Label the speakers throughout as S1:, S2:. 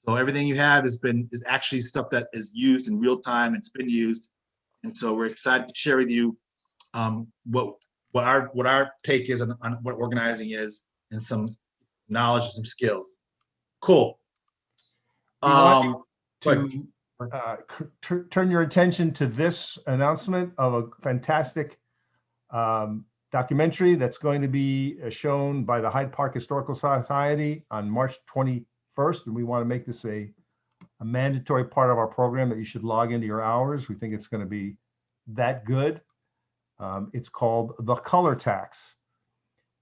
S1: So everything you have is actually stuff that is used in real time. It's been used, and so we're excited to share with you what our take is on what organizing is, and some knowledge and some skills. Cool.
S2: We want to turn your attention to this announcement of a fantastic documentary that's going to be shown by the Hyde Park Historical Society on March 21st. And we want to make this a mandatory part of our program that you should log into your hours. We think it's going to be that good. It's called The Color Tax.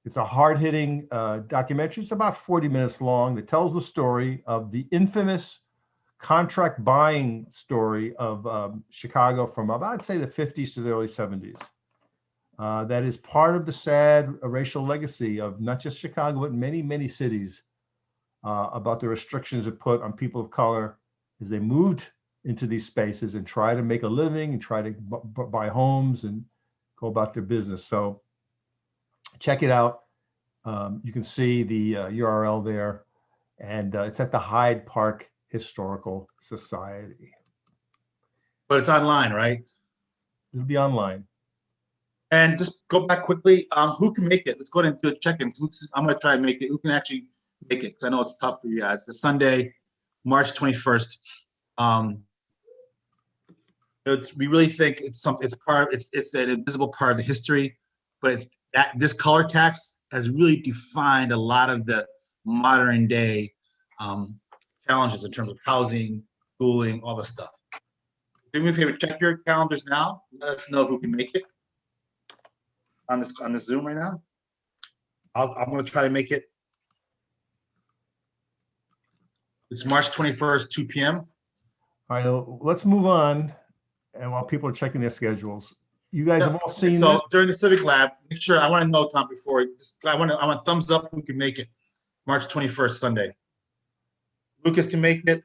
S2: It's a hard-hitting documentary. It's about 40 minutes long that tells the story of the infamous contract buying story of Chicago from about, I'd say, the 50s to the early 70s. That is part of the sad racial legacy of not just Chicago, but many, many cities, about the restrictions it put on people of color as they moved into these spaces and try to make a living and try to buy homes and go about their business. So check it out. You can see the URL there, and it's at the Hyde Park Historical Society.
S1: But it's online, right?
S2: It'll be online.
S1: And just go back quickly. Who can make it? Let's go ahead and do a check-in. I'm going to try and make it. Who can actually make it? Because I know it's tough for you guys. The Sunday, March 21st. We really think it's an invisible part of the history, but this color tax has really defined a lot of the modern day challenges in terms of housing, schooling, all the stuff. Do me a favor, check your calendars now. Let us know who can make it on this Zoom right now. I'm going to try to make it. It's March 21st, 2 p.m.
S2: All right, let's move on. And while people are checking their schedules, you guys have all seen
S1: so
S2: this?
S1: During the Civic Lab, make sure, I want to know, Tom, before, I want thumbs up who can make it. March 21st, Sunday. Lucas can make it.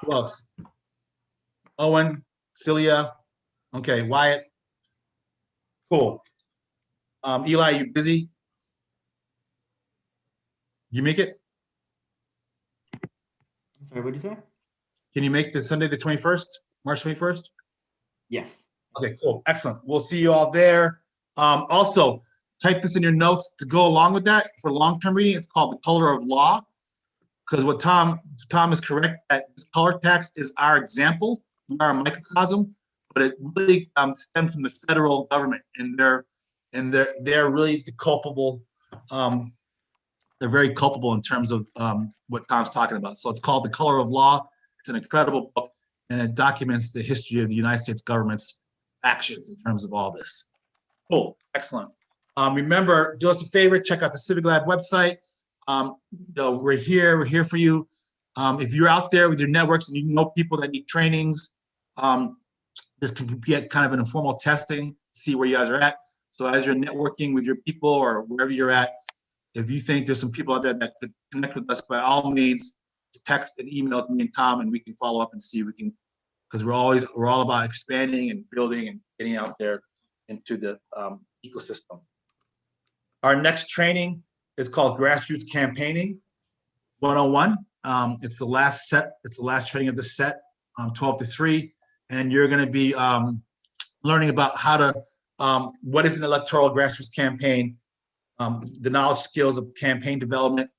S1: Who else? Owen, Celia. Okay, Wyatt. Cool. Eli, you busy? You make it?
S3: Sorry, what did you say?
S1: Can you make the Sunday the 21st, March 21st?
S3: Yes.
S1: Okay, cool, excellent. We'll see you all there. Also, type this in your notes to go along with that for long-term reading. It's called The Color of Law, because what Tom is correct that this color tax is our example, we are a microcosm, but it really stemmed from the federal government, and they're really the culpable. They're very culpable in terms of what Tom's talking about. So it's called The Color of Law. It's an incredible book, and it documents the history of the United States government's actions in terms of all this. Cool, excellent. Remember, do us a favor, check out the Civic Lab website. We're here for you. If you're out there with your networks and you know people that need trainings, this can be kind of an informal testing, see where you guys are at. So as you're networking with your people or wherever you're at, if you think there's some people out there that could connect with us, by all means, text and email me and Tom, and we can follow up and see if we can, because we're all about expanding and building and getting out there into the ecosystem. Our next training is called Grassroots Campaigning 101. It's the last set. It's the last training of the set, 12 to 3, and you're going to be learning about how to what is an electoral grassroots campaign, the knowledge skills of campaign development,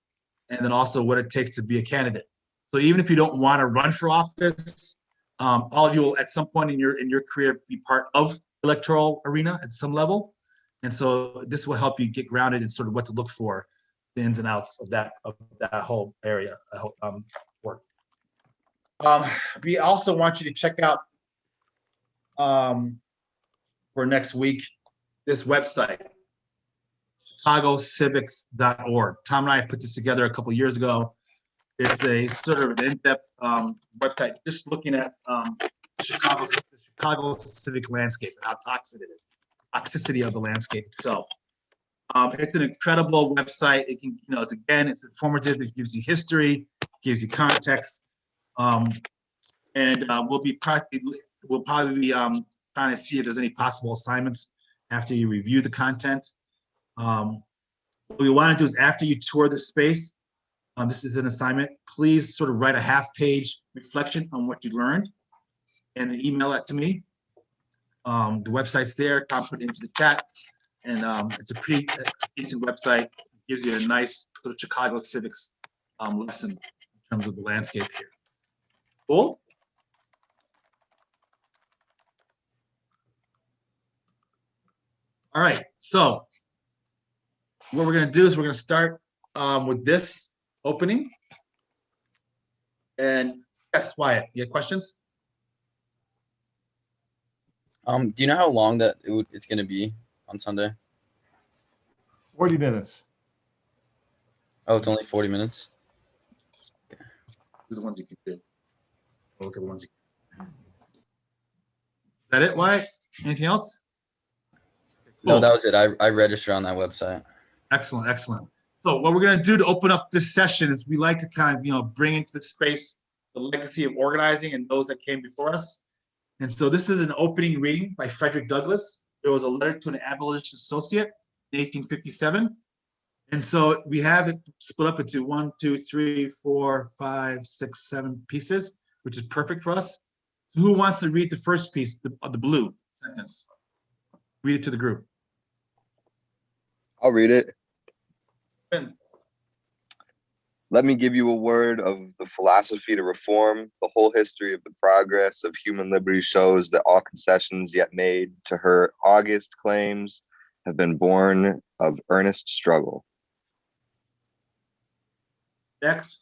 S1: and then also what it takes to be a candidate. So even if you don't want to run for office, all of you will at some point in your career be part of the electoral arena at some level. And so this will help you get grounded in sort of what to look for, the ins and outs of that whole area, work. We also want you to check out for next week this website, chicagocivics.org. Tom and I put this together a couple of years ago. It's a sort of an in-depth website just looking at Chicago civic landscape and how toxicity of the landscape itself. It's an incredible website. It can, it's informative. It gives you history, gives you context, and we'll probably be trying to see if there's any possible assignments after you review the content. What we want to do is after you tour the space, This is an assignment. Please sort of write a half-page reflection on what you learned and then email that to me. The website's there. Tom put it into the chat, and it's a pretty decent website. It gives you a nice sort of Chicago civics lesson in terms of the landscape here. Cool. All right, so what we're gonna do is we're gonna start with this opening. And yes, Wyatt, you have questions?
S4: Do you know how long it's gonna be on Sunday?
S2: 40 minutes.
S4: Oh, it's only 40 minutes.
S1: Do the ones you can do. Look at the ones you can. Is that it, Wyatt? Anything else?
S4: No,
S1: Cool.
S4: that was it. I registered on that website.
S1: Excellent, excellent. So what we're gonna do to open up this session is we like to kind of, bring into the space the legacy of organizing and those that came before us. And so this is an opening reading by Frederick Douglass. There was a letter to an abolitionist associate in 1857. And so we have it split up into 1, 2, 3, 4, 5, 6, 7 pieces, which is perfect for us. So who wants to read the first piece of the blue sentence? Read it to the group.
S5: I'll read it.
S1: Ben.
S5: Let me give you a word of the philosophy to reform. The whole history of the progress of human liberty shows that all concessions yet made to her august claims have been born of earnest struggle.
S1: Next.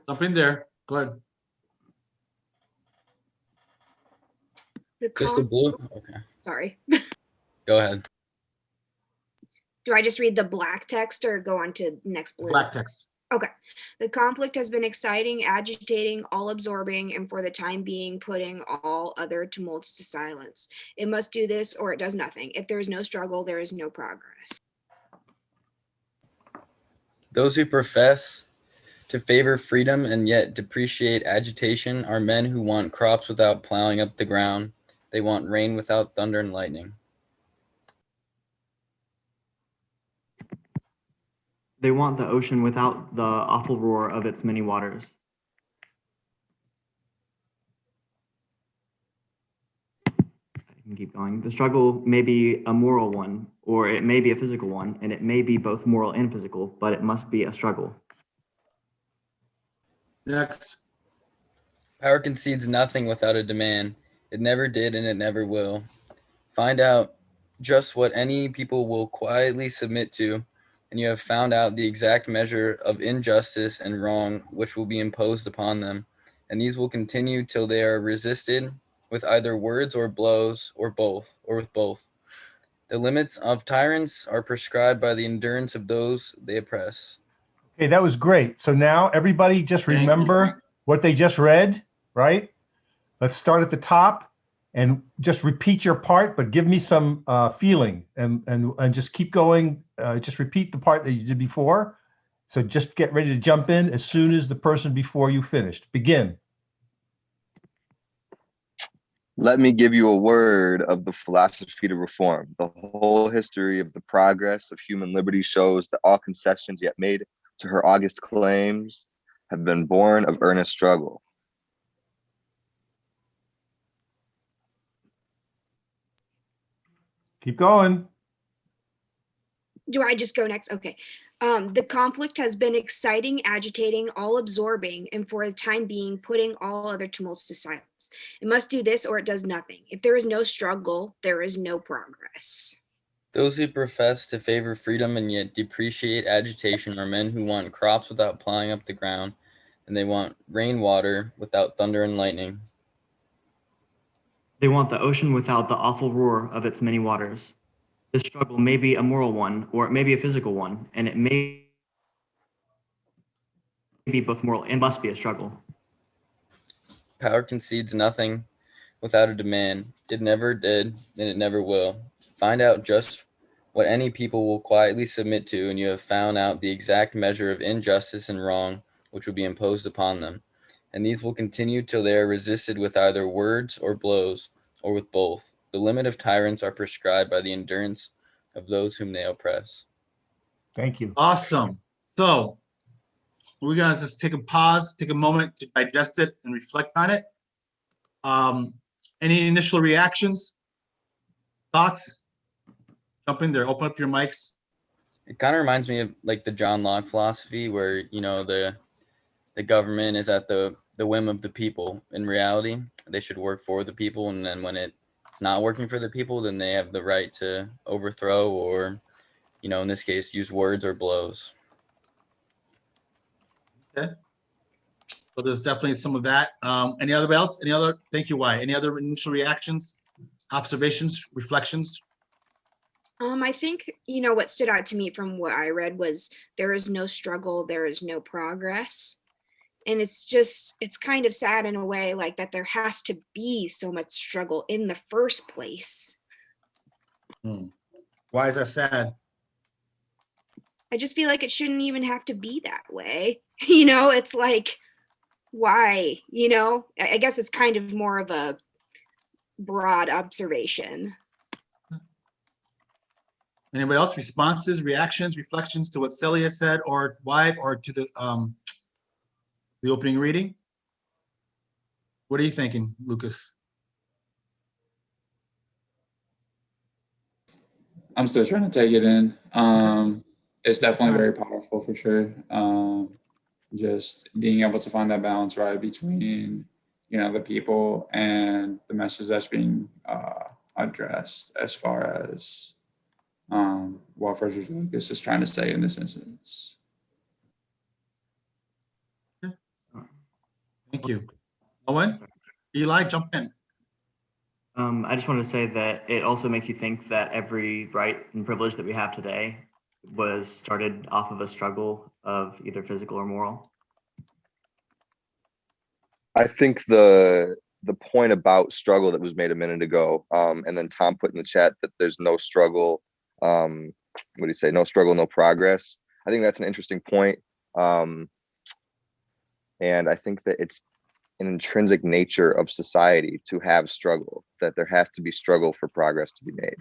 S1: Jump in there. Go ahead.
S4: Just the blue? Okay.
S6: Sorry.
S4: Go ahead.
S6: Do I just read the black text or go on to next blue?
S1: Black text.
S6: Okay. The conflict has been exciting, agitating, all-absorbing, and for the time being, putting all other tumults to silence. It must do this or it does nothing. If there is no struggle, there is no progress.
S4: Those who profess to favor freedom and yet depreciate agitation are men who want crops without plowing up the ground. They want rain without thunder and lightning.
S3: They want the ocean without the awful roar of its many waters. I can keep going. The struggle may be a moral one, or it may be a physical one, and it may be both moral and physical, but it must be a struggle.
S1: Next.
S4: Power concedes nothing without a demand. It never did and it never will. Find out just what any people will quietly submit to, and you have found out the exact measure of injustice and wrong which will be imposed upon them, and these will continue till they are resisted with either words or blows, or both, or with both. The limits of tyrants are prescribed by the endurance of those they oppress.
S2: Okay, that was great. So now everybody just
S1: Thank you.
S2: remember what they just read, right? Let's start at the top and just repeat your part, but give me some feeling and just keep going. Just repeat the part that you did before. So just get ready to jump in as soon as the person before you finished. Begin.
S5: Let me give you a word of the philosophy to reform. The whole history of the progress of human liberty shows that all concessions yet made to her august claims have been born of earnest struggle.
S2: Keep going.
S6: Do I just go next? Okay. The conflict has been exciting, agitating, all-absorbing, and for the time being, putting all other tumults to silence. It must do this or it does nothing. If there is no struggle, there is no progress.
S4: Those who profess to favor freedom and yet depreciate agitation are men who want crops without plowing up the ground, and they want rainwater without thunder and lightning.
S3: They want the ocean without the awful roar of its many waters. This struggle may be a moral one, or it may be a physical one, and it may be both moral and must be a struggle.
S4: Power concedes nothing without a demand. It never did, and it never will. Find out just what any people will quietly submit to, and you have found out the exact measure of injustice and wrong which will be imposed upon them. And these will continue till they are resisted with either words or blows, or with both. The limit of tyrants are prescribed by the endurance of those whom they oppress.
S2: Thank you.
S1: Awesome. So we're gonna just take a pause, take a moment to digest it and reflect on it. Any initial reactions, thoughts? Jump in there, open up your mics.
S4: It kind of reminds me of like the John Locke philosophy where, you know, the government is at the whim of the people. In reality, they should work for the people. And then when it's not working for the people, then they have the right to overthrow or, you know, in this case, use words or blows.
S1: Okay. So there's definitely some of that. Any other else? Any other? Thank you, Why? Any other initial reactions, observations, reflections?
S6: I think, you know, what stood out to me from what I read was there is no struggle, there is no progress. And it's kind of sad in a way, like that there has to be so much struggle in the first place.
S1: Why is that sad?
S6: I just feel like it shouldn't even have to be that way. You know, it's like, why? You know, I guess it's kind of more of a broad observation.
S1: Anybody else? Responses, reactions, reflections to what Celia said, or why, or to the opening reading? What are you thinking, Lucas?
S7: I'm still trying to take it in. It's definitely very powerful for sure. Just being able to find that balance right between, you know, the people and the message that's being addressed as far as what Frederick Douglass is trying to say in this instance.
S1: Thank you. Owen, Eli, jump in.
S3: I just wanted to say that it also makes you think that every right and privilege that we have today was started off of a struggle of either physical or moral.
S5: I think the point about struggle that was made a minute ago, and then Tom put in the chat that there's no struggle. What do you say? No struggle, no progress. I think that's an interesting point. And I think that it's an intrinsic nature of society to have struggle, that there has to be struggle for progress to be made.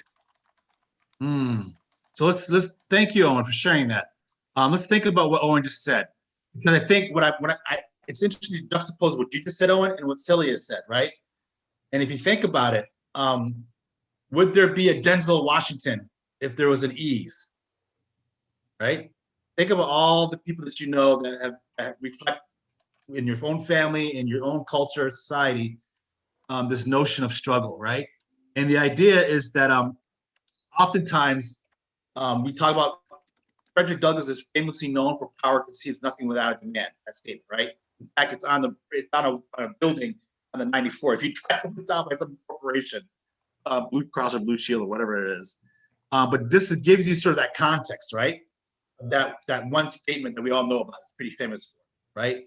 S1: So let's thank you, Owen, for sharing that. Let's think about what Owen just said, because I think it's interesting to juxtapose what you just said, Owen, and what Celia said, right? And if you think about it, would there be a Denzel Washington if there was an ease, right? Think about all the people that you know that have reflect in your own family, in your own culture, society, this notion of struggle, right? And the idea is that oftentimes we talk about Frederick Douglass is famously known for power concedes nothing without a demand. That statement, right? In fact, it's on a building on the 94th. If you try to put it out by some corporation, Blue Cross or Blue Shield or whatever it is, but this gives you sort of that context, right? That one statement that we all know about. It's pretty famous, right?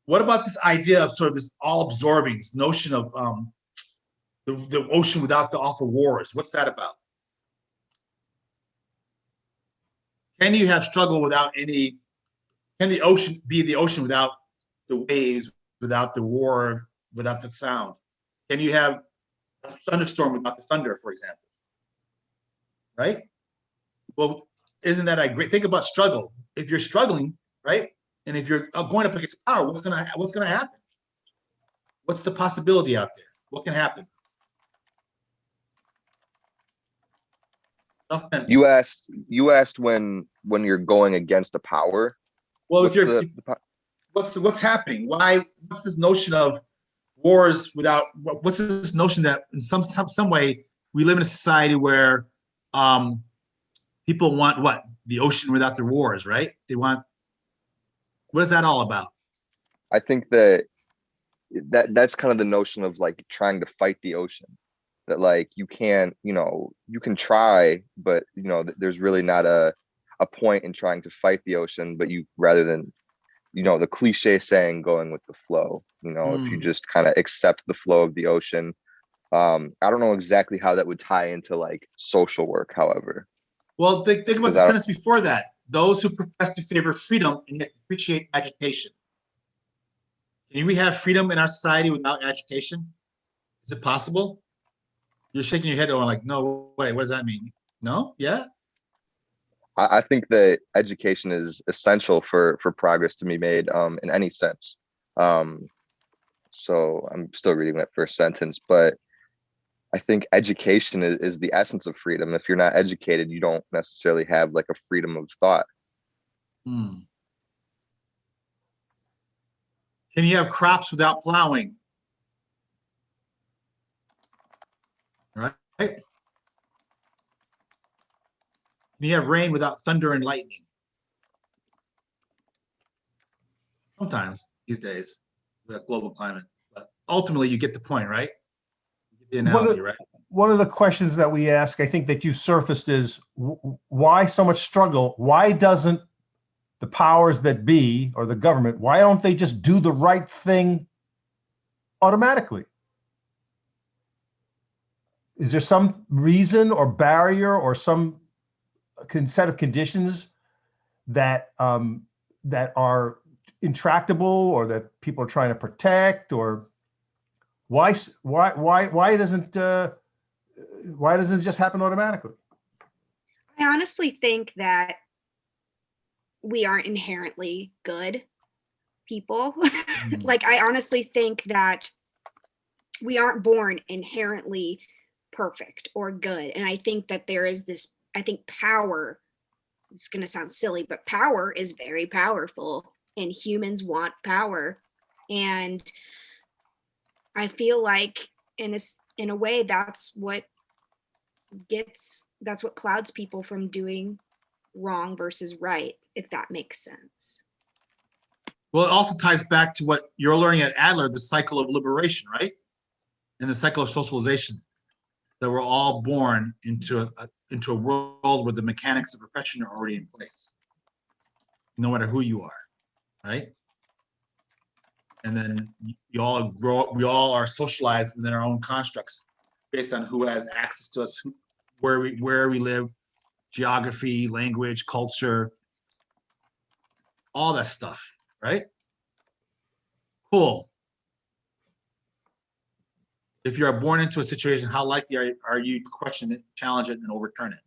S1: What about this idea of sort of this all-absorbing, this notion of the ocean without the awful wars? What's that about? Can you have struggle without any? Can the ocean be the ocean without the waves, without the war, without the sound? Can you have a thunderstorm without the thunder, for example? Right? Well, isn't that a great? Think about struggle. If you're struggling, right? And if you're going up against power, what's gonna happen? What's the possibility out there? What can happen?
S5: You asked when you're going against the power.
S1: Well, if you're what's happening? Why? What's this notion of wars without? What's this notion that in some way we live in a society where people want what? The ocean without the wars, right? They want. What is that all about?
S5: I think that's kind of the notion of like trying to fight the ocean. That like you can't, you can try, but there's really not a point in trying to fight the ocean, but you rather than, the cliche saying going with the flow, if you just kind of accept the flow of the ocean. I don't know exactly how that would tie into like social work, however.
S1: Well, think about the sentence before that. Those who profess to favor freedom and yet appreciate agitation. Can we have freedom in our society without agitation? Is it possible? You're shaking your head going like, no way, what does that mean? No? Yeah?
S5: I think that education is essential for progress to be made in any sense. So I'm still reading that first sentence, but I think education is the essence of freedom. If you're not educated, you don't necessarily have like a freedom of thought.
S1: Hmm. Can you have crops without plowing? Right? Can you have rain without thunder and lightning? Sometimes these days, with global climate. But ultimately, you get the point, right? You get the analogy, right?
S2: One of the questions that we ask, I think that you surfaced, is why so much struggle? Why doesn't the powers that be or the government, why don't they just do the right thing automatically? Is there some reason or barrier or some set of conditions that that are intractable or that people are trying to protect? Or why doesn't it just happen automatically?
S6: I honestly think that we aren't inherently good people. Like, I honestly think that we aren't born inherently perfect or good. And I think that there is this, I think power, it's going to sound silly, but power is very powerful and humans want power. And I feel like in a way, that's what clouds people from doing wrong versus right, if that makes sense.
S1: Well, it also ties back to what you're learning at Adler, the cycle of liberation, right? And the cycle of socialization, that we're all born into a world where the mechanics of oppression are already in place, no matter who you are, right? And then we all are socialized within our own constructs based on who has access to us, where we live, geography, language, culture, all that stuff, right? Cool. If you are born into a situation, how likely are you to question it, challenge it, and overturn it?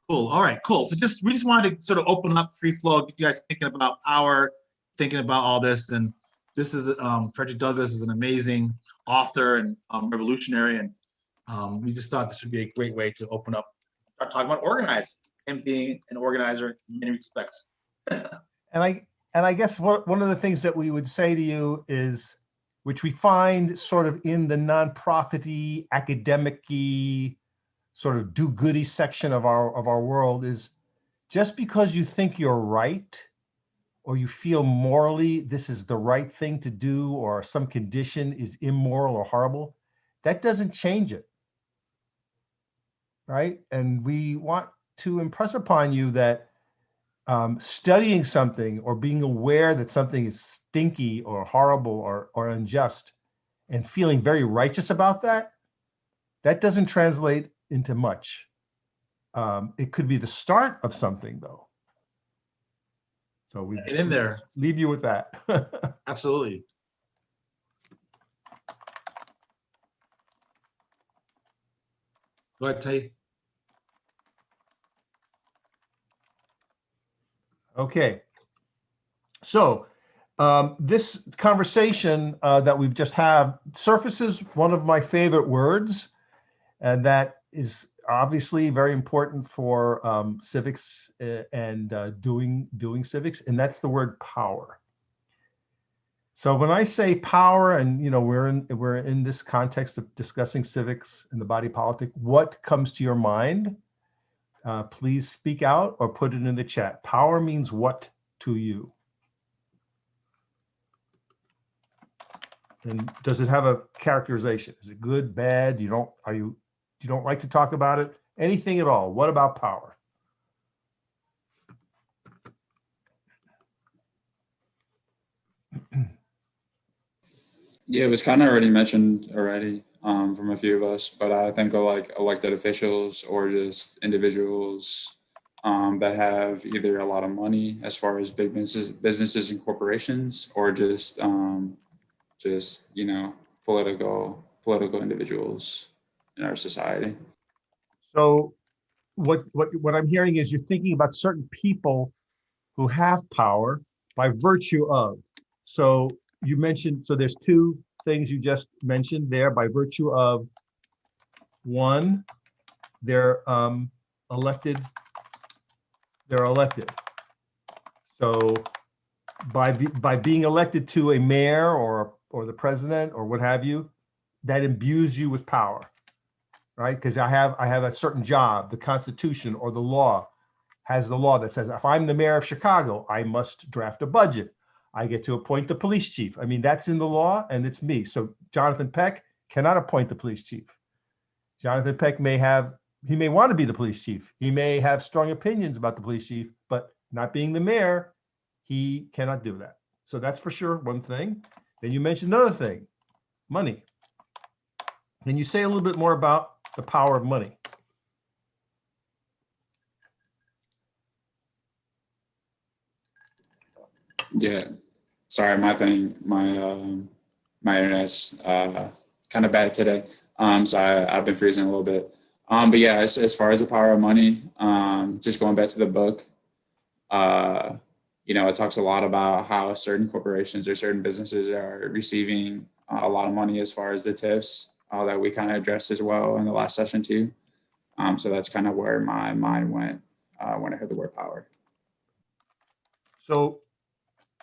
S1: Cool. All right, cool. So we just wanted to sort of open up free flow, get you guys thinking about power, thinking about all this. And this is Frederick Douglass is an amazing author and revolutionary. And we just thought this would be a great way to open up, start talking about organizing and being an organizer in many respects.
S2: And I guess one of the things that we would say to you is, which we find sort of in the nonprofit-y, academic-y, sort of do-goody section of our world, is just because you think you're right or you feel morally this is the right thing to do or some condition is immoral or horrible, that doesn't change it, right? And we want to impress upon you that studying something or being aware that something is stinky or horrible or unjust and feeling very righteous about that, that doesn't translate into much. It could be the start of something, though. So we
S1: Get in there.
S2: Leave you with that.
S1: Absolutely. Go ahead, Tay.
S2: Okay. So this conversation that we've just had surfaces one of my favorite words, and that is obviously very important for civics and doing civics, and that's the word power. So when I say power, and we're in this context of discussing civics and the body politic, what comes to your mind? Please speak out or put it in the chat. Power means what to you? And does it have a characterization? Is it good, bad? You don't like to talk about it? Anything at all? What about power?
S7: Yeah, it was kind of already mentioned from a few of us, but I think of like elected officials or just individuals that have either a lot of money as far as big businesses and corporations, or just political individuals in our society.
S2: So what I'm hearing is you're thinking about certain people who have power by virtue of. So you mentioned, so there's two things you just mentioned there by virtue of. One, they're elected. They're elected. So by being elected to a mayor or the president or what have you, that imbues you with power, right? Because I have a certain job. The Constitution or the law has the law that says if I'm the mayor of Chicago, I must draft a budget. I get to appoint the police chief. I mean, that's in the law and it's me. So Jonathan Peck cannot appoint the police chief. Jonathan Peck may want to be the police chief. He may have strong opinions about the police chief, but not being the mayor, he cannot do that. So that's for sure one thing. Then you mentioned another thing, money. Can you say a little bit more about the power of money?
S7: Yeah, sorry, my internet's kind of bad today. So I've been freezing a little bit. But yeah, as far as the power of money, just going back to the book, it talks a lot about how certain corporations or certain businesses are receiving a lot of money as far as the tips that we kind of addressed as well in the last session too. So that's kind of where my mind went when I heard the word power.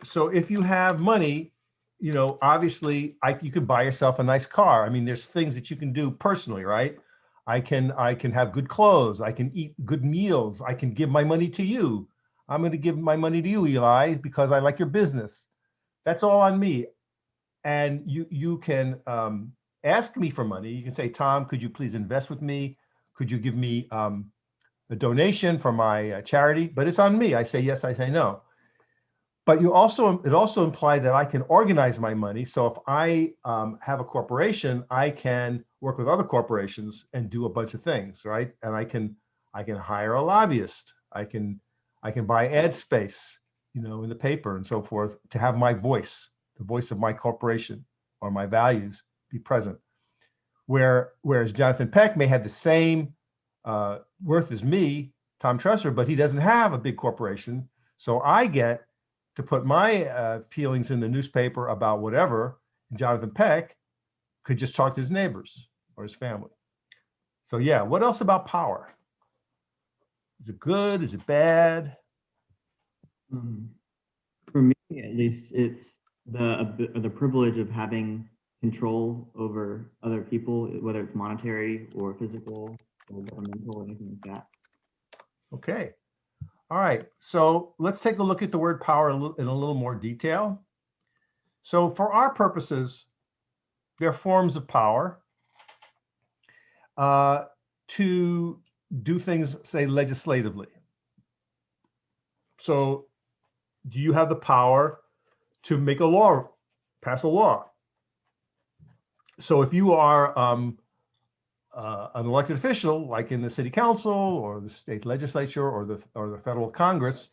S2: So if you have money, obviously you could buy yourself a nice car. I mean, there's things that you can do personally, right? I can have good clothes. I can eat good meals. I can give my money to you. I'm going to give my money to you, Eli, because I like your business. That's all on me. And you can ask me for money. You can say, Tom, could you please invest with me? Could you give me a donation for my charity? But it's on me. I say yes, I say no. But it also implied that I can organize my money. So if I have a corporation, I can work with other corporations and do a bunch of things, right? And I can hire a lobbyist. I can buy ad space, in the paper and so forth to have my voice, the voice of my corporation or my values be present. Whereas Jonathan Peck may have the same worth as me, Tom Tresser, but he doesn't have a big corporation. So I get to put my feelings in the newspaper about whatever, and Jonathan Peck could just talk to his neighbors or his family. So yeah, what else about power? Is it good? Is it bad?
S3: For me, at least, it's the privilege of having control over other people, whether it's monetary or physical or governmental or anything like that.
S2: Okay. All right, so let's take a look at the word power in a little more detail. So for our purposes, there are forms of power to do things, say, legislatively. So do you have the power to make a law, pass a law? So if you are an elected official, like in the city council or the state legislature or the federal Congress,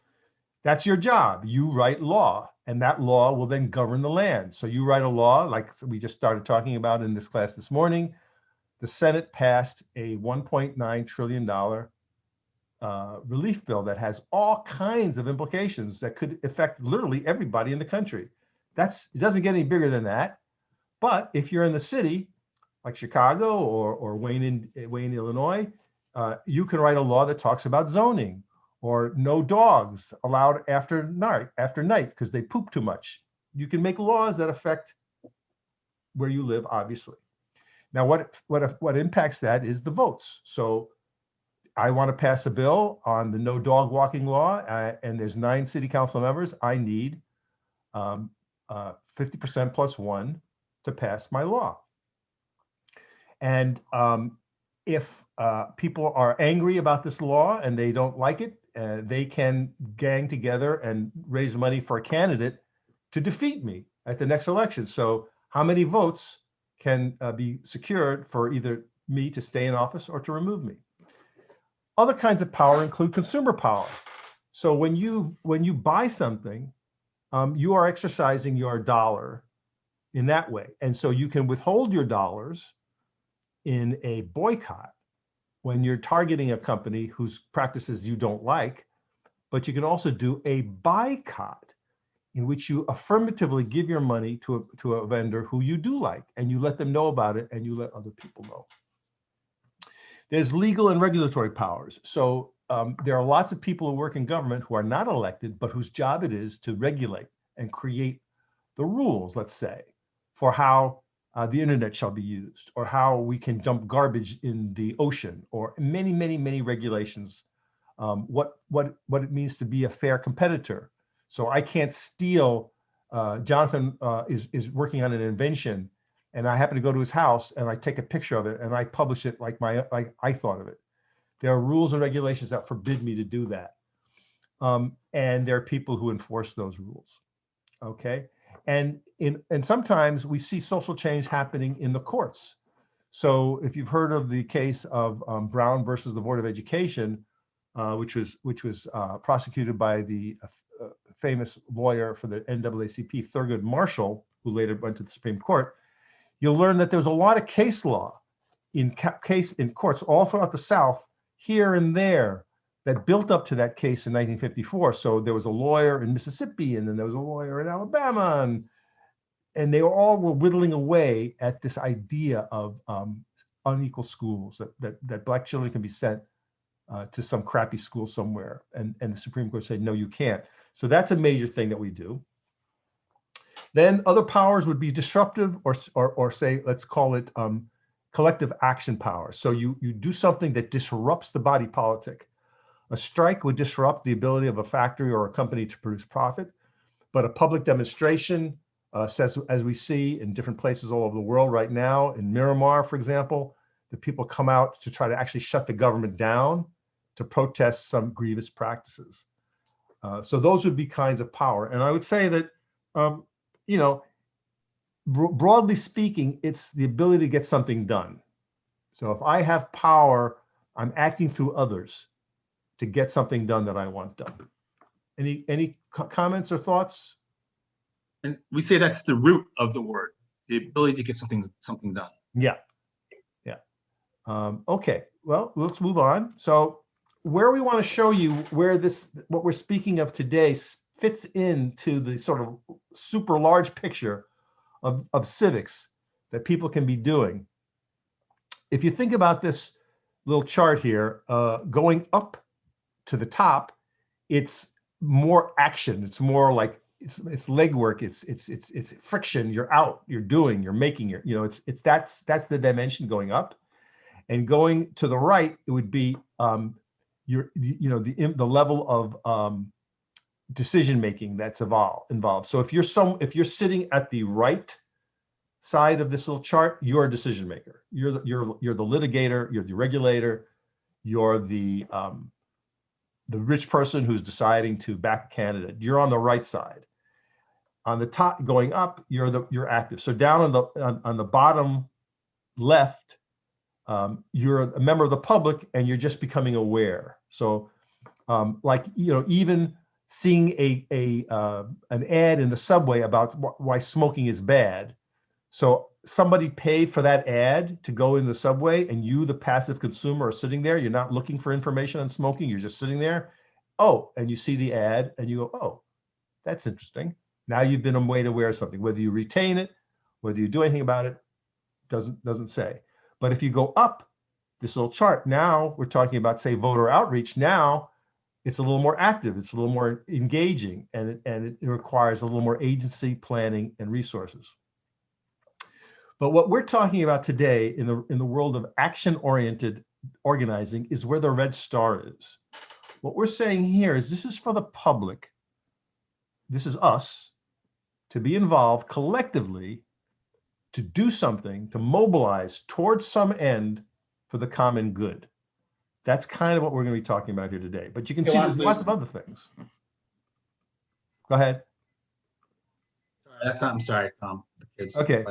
S2: that's your job. You write law, and that law will then govern the land. So you write a law, like we just started talking about in this class this morning. The Senate passed a $1.9 trillion relief bill that has all kinds of implications that could affect literally everybody in the country. It doesn't get any bigger than that. But if you're in the city, like Chicago or Wayne, Illinois, you can write a law that talks about zoning or no dogs allowed after night because they poop too much. You can make laws that affect where you live, obviously. Now, what impacts that is the votes. So I want to pass a bill on the no dog walking law, and there's 9 city council members. I need 50% plus 1 to pass my law. And if people are angry about this law and they don't like it, they can gang together and raise money for a candidate to defeat me at the next election. So how many votes can be secured for either me to stay in office or to remove me? Other kinds of power include consumer power. So when you buy something, you are exercising your dollar in that way. And so you can withhold your dollars in a boycott when you're targeting a company whose practices you don't like, but you can also do a boycott in which you affirmatively give your money to a vendor who you do like, and you let them know about it and you let other people know. There's legal and regulatory powers. So there are lots of people who work in government who are not elected, but whose job it is to regulate and create the rules, let's say, for how the internet shall be used, or how we can dump garbage in the ocean, or many, many, many regulations. What it means to be a fair competitor. So I can't steal. Jonathan is working on an invention, and I happen to go to his house and I take a picture of it and I publish it like I thought of it. There are rules and regulations that forbid me to do that, and there are people who enforce those rules. Okay. And sometimes we see social change happening in the courts. So if you've heard of the case of Brown versus the Board of Education, which was prosecuted by the famous lawyer for the NAACP, Thurgood Marshall, who later went to the Supreme Court, you'll learn that there's a lot of case law in courts all throughout the South, here and there, that built up to that case in 1954. So there was a lawyer in Mississippi, and then there was a lawyer in Alabama, and they all were whittling away at this idea of unequal schools, that Black children can be sent to some crappy school somewhere, and the Supreme Court said, no, you can't. So that's a major thing that we do. Then other powers would be disruptive, or say, let's call it collective action power. So you do something that disrupts the body politic. A strike would disrupt the ability of a factory or a company to produce profit, but a public demonstration, says, as we see in different places all over the world right now, in Miramar, for example, the people come out to try to actually shut the government down, to protest some grievous practices. So those would be kinds of power. And I would say that, broadly speaking, it's the ability to get something done. So if I have power, I'm acting through others to get something done that I want done. Any comments or thoughts?
S1: And we say that's the root of the word, the ability to get something done.
S2: Yeah. Okay, well, let's move on. So where we want to show you where what we're speaking of today fits into the sort of super large picture of civics that people can be doing. If you think about this little chart here, going up to the top, it's more action. It's more like it's legwork. It's friction. You're out. You're doing. You're making. That's the dimension going up, and going to the right, it would be the level of decision making that's involved. So if you're sitting at the right side of this little chart, you're a decision maker. You're the litigator. You're the regulator. You're the rich person who's deciding to back a candidate. You're on the right side. On the top, going up, you're active. So down on the bottom left, you're a member of the public, and you're just becoming aware. So, even seeing an ad in the subway about why smoking is bad. So somebody paid for that ad to go in the subway, and you, the passive consumer, are sitting there. You're not looking for information on smoking. You're just sitting there. Oh, and you see the ad, and you go, oh, that's interesting. Now you've been made aware of something. Whether you retain it, whether you do anything about it, doesn't say. But if you go up this little chart, now we're talking about, say, voter outreach. Now it's a little more active. It's a little more engaging, and it requires a little more agency, planning, and resources. But what we're talking about today in the world of action-oriented organizing is where the red star is. What we're saying here is this is for the public. This is us to be involved collectively, to do something, to mobilize towards some end for the common good. That's kind of what we're going to be talking about here today. But you can see there's lots of other things. Go ahead.
S1: I'm sorry, Tom. The kids.
S2: Okay.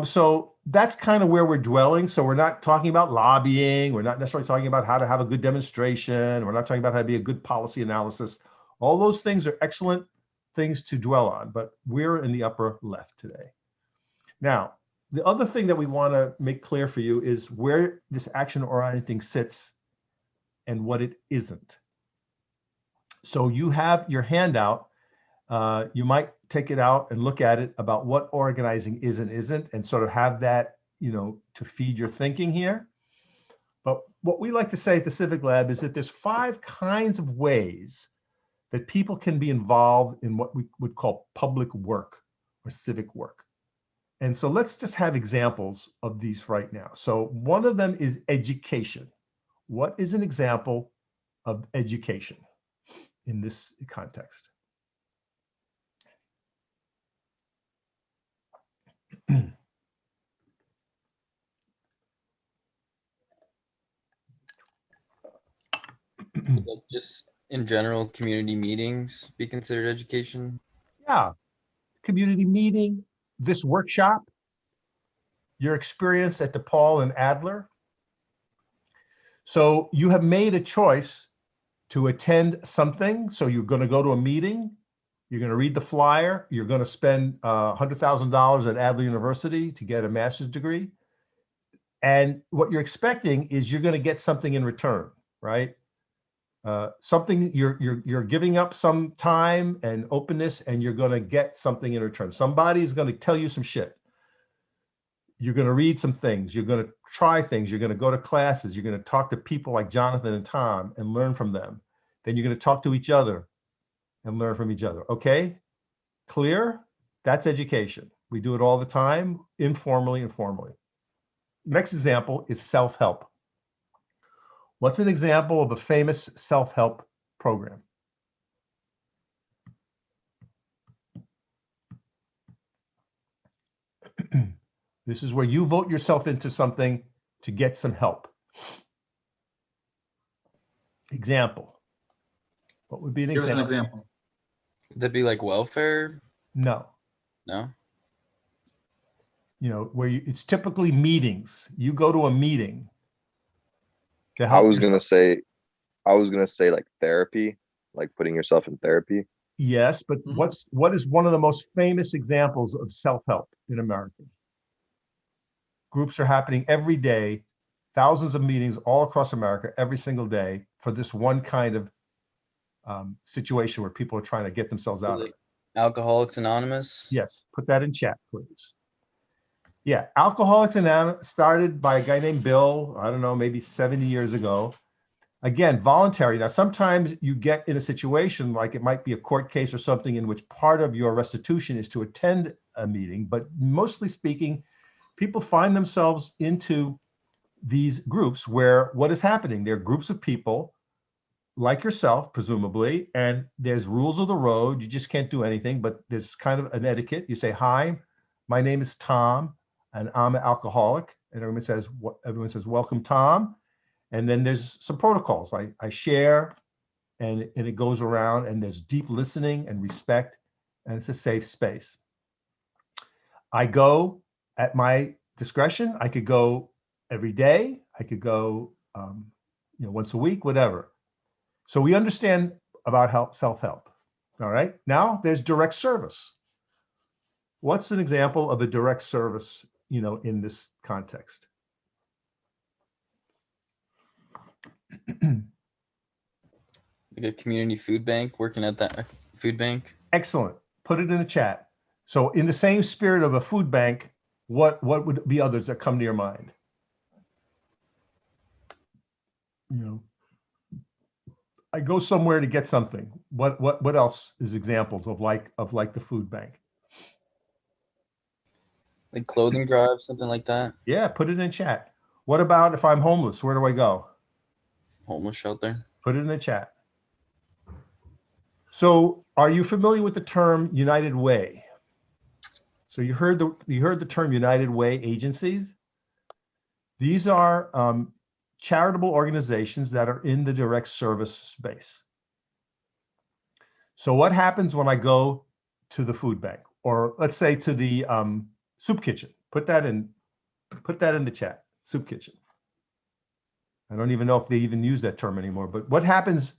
S2: So that's kind of where we're dwelling. So we're not talking about lobbying. We're not necessarily talking about how to have a good demonstration. We're not talking about how to be a good policy analysis. All those things are excellent things to dwell on, but we're in the upper left today. Now, the other thing that we want to make clear for you is where this action-oriented thing sits and what it isn't. So you have your handout. You might take it out and look at it about what organizing is and isn't, and sort of have that, to feed your thinking here. But what we like to say at the Civic Lab is that there's 5 kinds of ways that people can be involved in what we would call public work or civic work. And so let's just have examples of these right now. So one of them is education. What is an example of education in this context?
S4: Like just in general, community meetings be considered education?
S2: Yeah, community meeting, this workshop, your experience at DePaul and Adler. So you have made a choice to attend something. So you're going to go to a meeting, you're going to read the flyer, you're going to spend $100,000 at Adler University to get a master's degree. And what you're expecting is you're going to get something in return, right? Something you're giving up some time and openness, and you're going to get something in return. Somebody's going to tell you some shit. You're going to read some things. You're going to try things. You're going to go to classes. You're going to talk to people like Jonathan and Tom and learn from them. Then you're going to talk to each other and learn from each other. Okay? Clear? That's education. We do it all the time, informally and formally. Next example is self-help. What's an example of a famous self-help program? This is where you vote yourself into something to get some help. Example. What would be an
S1: Give us an
S2: example?
S1: example.
S4: Would that be like welfare?
S2: No.
S4: No?
S2: Where it's typically meetings. You go to a meeting to
S5: I
S2: help.
S5: was gonna say like therapy, like putting yourself in therapy.
S2: Yes, but
S1: Mhm.
S2: what is one of the most famous examples of self-help in America? Groups are happening every day, thousands of meetings all across America every single day for this one kind of situation where people are trying to get themselves out of it.
S4: Alcoholics Anonymous?
S2: Yes, put that in chat, please. Yeah, Alcoholics Anonymous started by a guy named Bill, I don't know, maybe 70 years ago. Again, voluntary. Now, sometimes you get in a situation like it might be a court case or something in which part of your restitution is to attend a meeting, but mostly speaking, people find themselves into these groups where what is happening? There are groups of people like yourself, presumably, and there's rules of the road. You just can't do anything, but there's kind of an etiquette. You say, hi, my name is Tom, and I'm an alcoholic. And everyone says, welcome, Tom. And then there's some protocols. I share, and it goes around, and there's deep listening and respect, and it's a safe space. I go at my discretion. I could go every day. I could go once a week, whatever. So we understand about self-help. All right. Now there's direct service. What's an example of a direct service, in this context?
S4: Like a community food bank, working at that food bank?
S2: Excellent. Put it in the chat. So in the same spirit of a food bank, what would be others that come to your mind? I go somewhere to get something. What else is examples of like the food bank?
S4: Like clothing drive, something like that?
S2: Yeah, put it in chat. What about if I'm homeless? Where do I go?
S4: Homeless shelter?
S2: Put it in the chat. So are you familiar with the term United Way? So you heard the term United Way agencies? These are charitable organizations that are in the direct service space. So what happens when I go to the food bank, or let's say to the soup kitchen? Put that in the chat, soup kitchen. I don't even know if they even use that term anymore, but what happens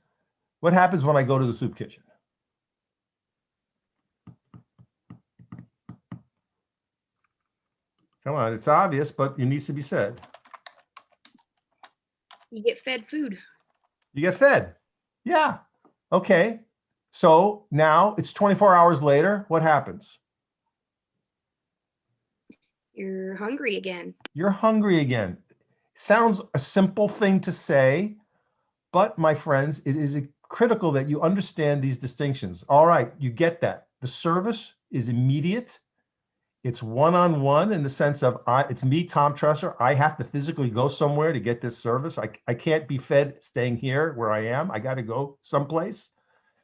S2: when I go to the soup kitchen? Come on, it's obvious, but it needs to be said.
S6: You get fed food.
S2: You get fed. Yeah. Okay. So now it's 24 hours later. What happens?
S6: You're hungry again.
S2: You're hungry again. Sounds a simple thing to say, but my friends, it is critical that you understand these distinctions. All right, you get that. The service is immediate. It's one-on-one in the sense of it's me, Tom Tresser. I have to physically go somewhere to get this service. I can't be fed staying here where I am. I got to go someplace.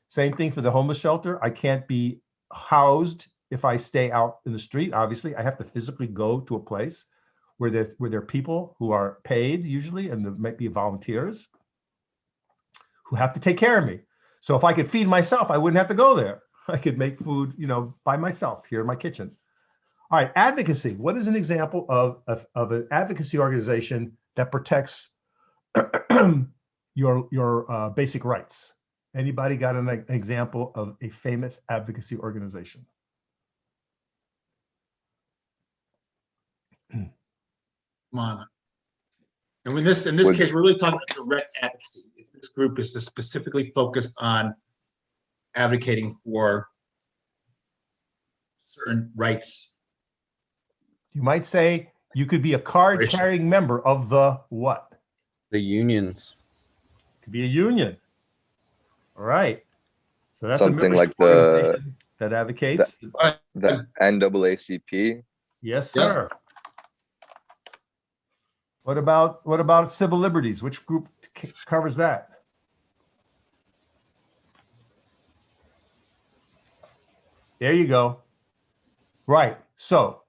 S2: Same thing for the homeless shelter. I can't be housed if I stay out in the street. Obviously, I have to physically go to a place where there are people who are paid usually, and there might be volunteers who have to take care of me. So if I could feed myself, I wouldn't have to go there. I could make food, by myself here in my kitchen. All right, advocacy. What is an example of an advocacy organization that protects your basic rights? Anybody got an example of a famous advocacy organization?
S1: Come on. And in this case, we're really talking about direct advocacy. This group is just specifically focused on advocating for certain rights.
S2: You might say you could be a card-carrying member of the what?
S4: The unions.
S2: Could be a union. All right. So that's
S5: Something
S2: a
S5: like
S2: organization that advocates.
S5: the NAACP.
S2: Yes,
S1: Yeah.
S2: sir. What about civil liberties? Which group covers that? There you go. Right. So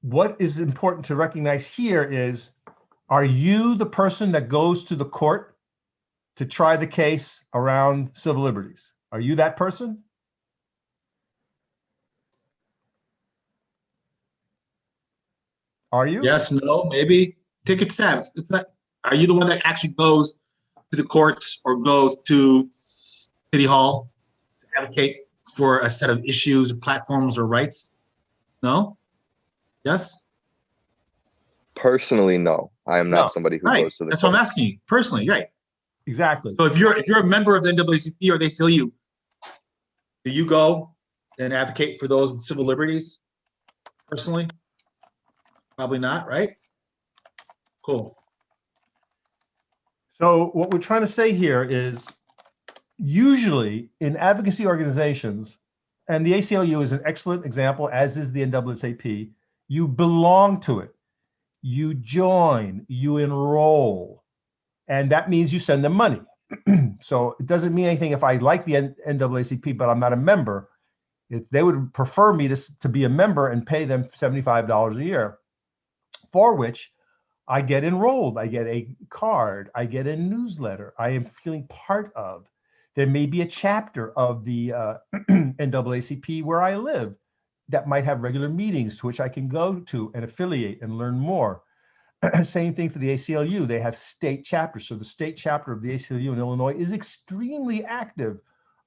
S2: what is important to recognize here is, are you the person that goes to the court to try the case around civil liberties? Are you that person? Are you?
S1: Yes, no, maybe. Take a stab. It's not. Are you the one that actually goes to the courts or goes to City Hall to advocate for a set of issues, platforms, or rights? No? Yes?
S5: Personally, no. I am
S2: No.
S5: not somebody who
S1: Right.
S5: goes to the
S1: That's what I'm
S5: court.
S1: asking you. Personally, right.
S2: Exactly.
S1: So if you're a member of the NAACP or the ACLU, do you go and advocate for those civil liberties personally? Probably not, right? Cool.
S2: So what we're trying to say here is, usually in advocacy organizations, and the ACLU is an excellent example, as is the NAACP, you belong to it. You join, you enroll, and that means you send them money. So it doesn't mean anything if I like the NAACP, but I'm not a member. If they would prefer me to be a member and pay them $75 a year, for which I get enrolled. I get a card. I get a newsletter. I am feeling part of. There may be a chapter of the NAACP where I live that might have regular meetings to which I can go to and affiliate and learn more. Same thing for the ACLU. They have state chapters. So the state chapter of the ACLU in Illinois is extremely active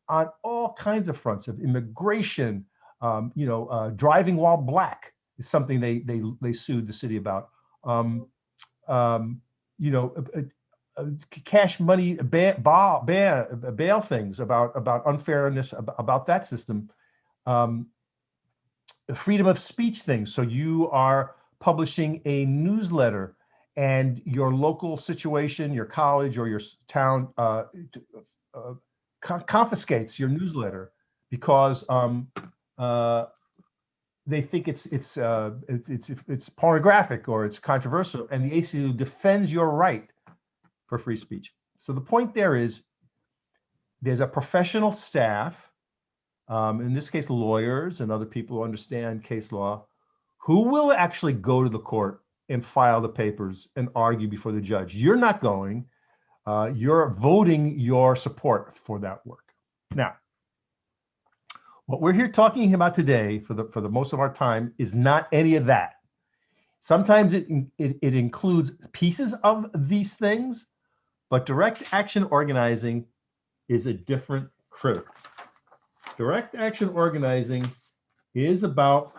S2: on all kinds of fronts of immigration. Driving while black is something they sued the city about. Cash money bail things about unfairness about that system. Freedom of speech things. So you are publishing a newsletter, and your local situation, your college or your town confiscates your newsletter because they think it's pornographic or it's controversial, and the ACLU defends your right for free speech. So the point there is, there's a professional staff, in this case lawyers and other people who understand case law, who will actually go to the court and file the papers and argue before the judge. You're not going. You're voting your support for that work. Now, what we're here talking about today, for the most of our time, is not any of that. Sometimes it includes pieces of these things, but direct action organizing is a different critter. Direct action organizing is about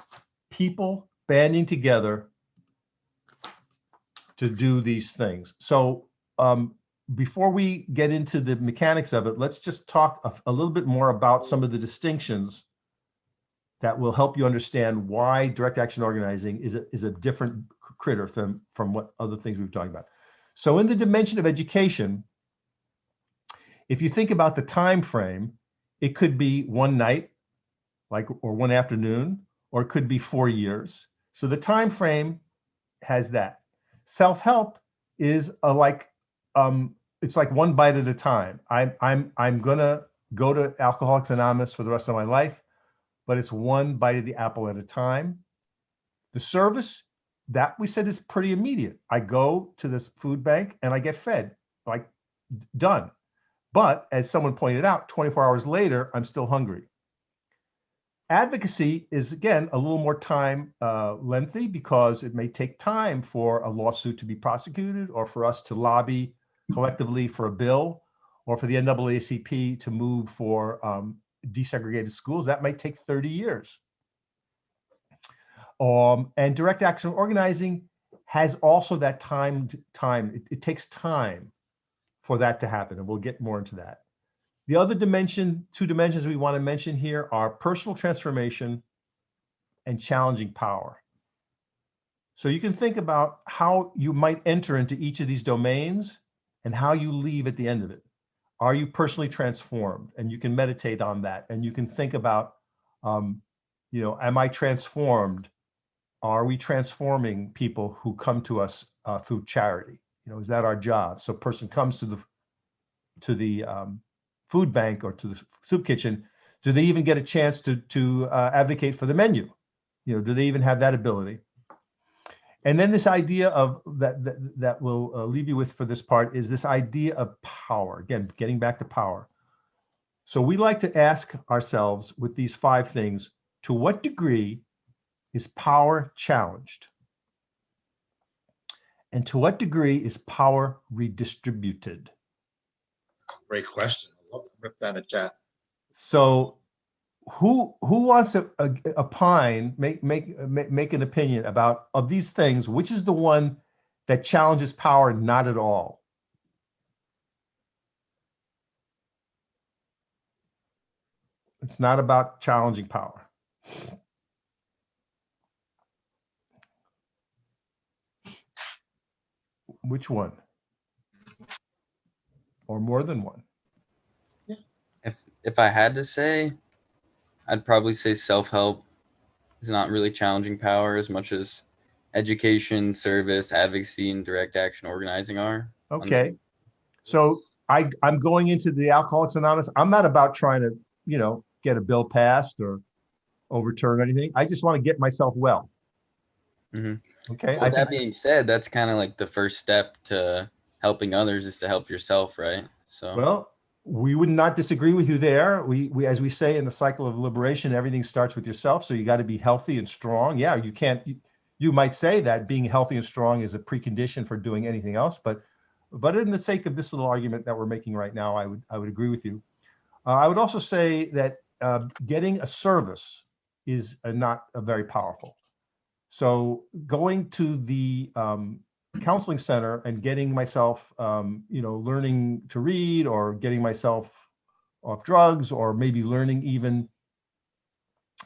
S2: people banding together to do these things. So before we get into the mechanics of it, let's just talk a little bit more about some of the distinctions that will help you understand why direct action organizing is a different critter from what other things we've talked about. So in the dimension of education, if you think about the time frame, it could be one night, or one afternoon, or it could be 4 years. So the time frame has that. Self-help is it's like one bite at a time. I'm gonna go to Alcoholics Anonymous for the rest of my life, but it's one bite of the apple at a time. The service, that we said is pretty immediate. I go to the food bank and I get fed, done. But as someone pointed out, 24 hours later, I'm still hungry. Advocacy is, again, a little more time lengthy, because it may take time for a lawsuit to be prosecuted, or for us to lobby collectively for a bill, or for the NAACP to move for desegregated schools. That might take 30 years. And direct action organizing has also that time. It takes time for that to happen, and we'll get more into that. The other two dimensions we want to mention here are personal transformation and challenging power. So you can think about how you might enter into each of these domains and how you leave at the end of it. Are you personally transformed? And you can meditate on that, and you can think about, am I transformed? Are we transforming people who come to us through charity? Is that our job? So a person comes to the food bank or to the soup kitchen. Do they even get a chance to advocate for the menu? Do they even have that ability? And then this idea of that we'll leave you with for this part is this idea of power. Again, getting back to power. So we like to ask ourselves with these 5 things: to what degree is power challenged? And to what degree is power redistributed?
S1: Great question. I'll rip that in the chat.
S2: So who wants to opine, make an opinion about, of these things, which is the one that challenges power not at all? It's not about challenging power. Which one? Or more than one?
S4: If I had to say, I'd probably say self-help is not really challenging power as much as education, service, advocacy, and direct action organizing are.
S2: Okay. So I'm going into the Alcoholics Anonymous. I'm not about trying to, get a bill passed or overturn anything. I just want to get myself well.
S4: Mm-hmm.
S2: Okay.
S4: With that being said, that's kind of like the first step to helping others, is to help yourself, right? So
S2: well, we would not disagree with you there. We as we say in the cycle of liberation, everything starts with yourself. So you got to be healthy and strong. Yeah, you can't. You might say that being healthy and strong is a precondition for doing anything else, but in the sake of this little argument that we're making right now, I would agree with you. I would also say that getting a service is not very powerful. So going to the counseling center and getting myself, learning to read, or getting myself off drugs, or maybe learning even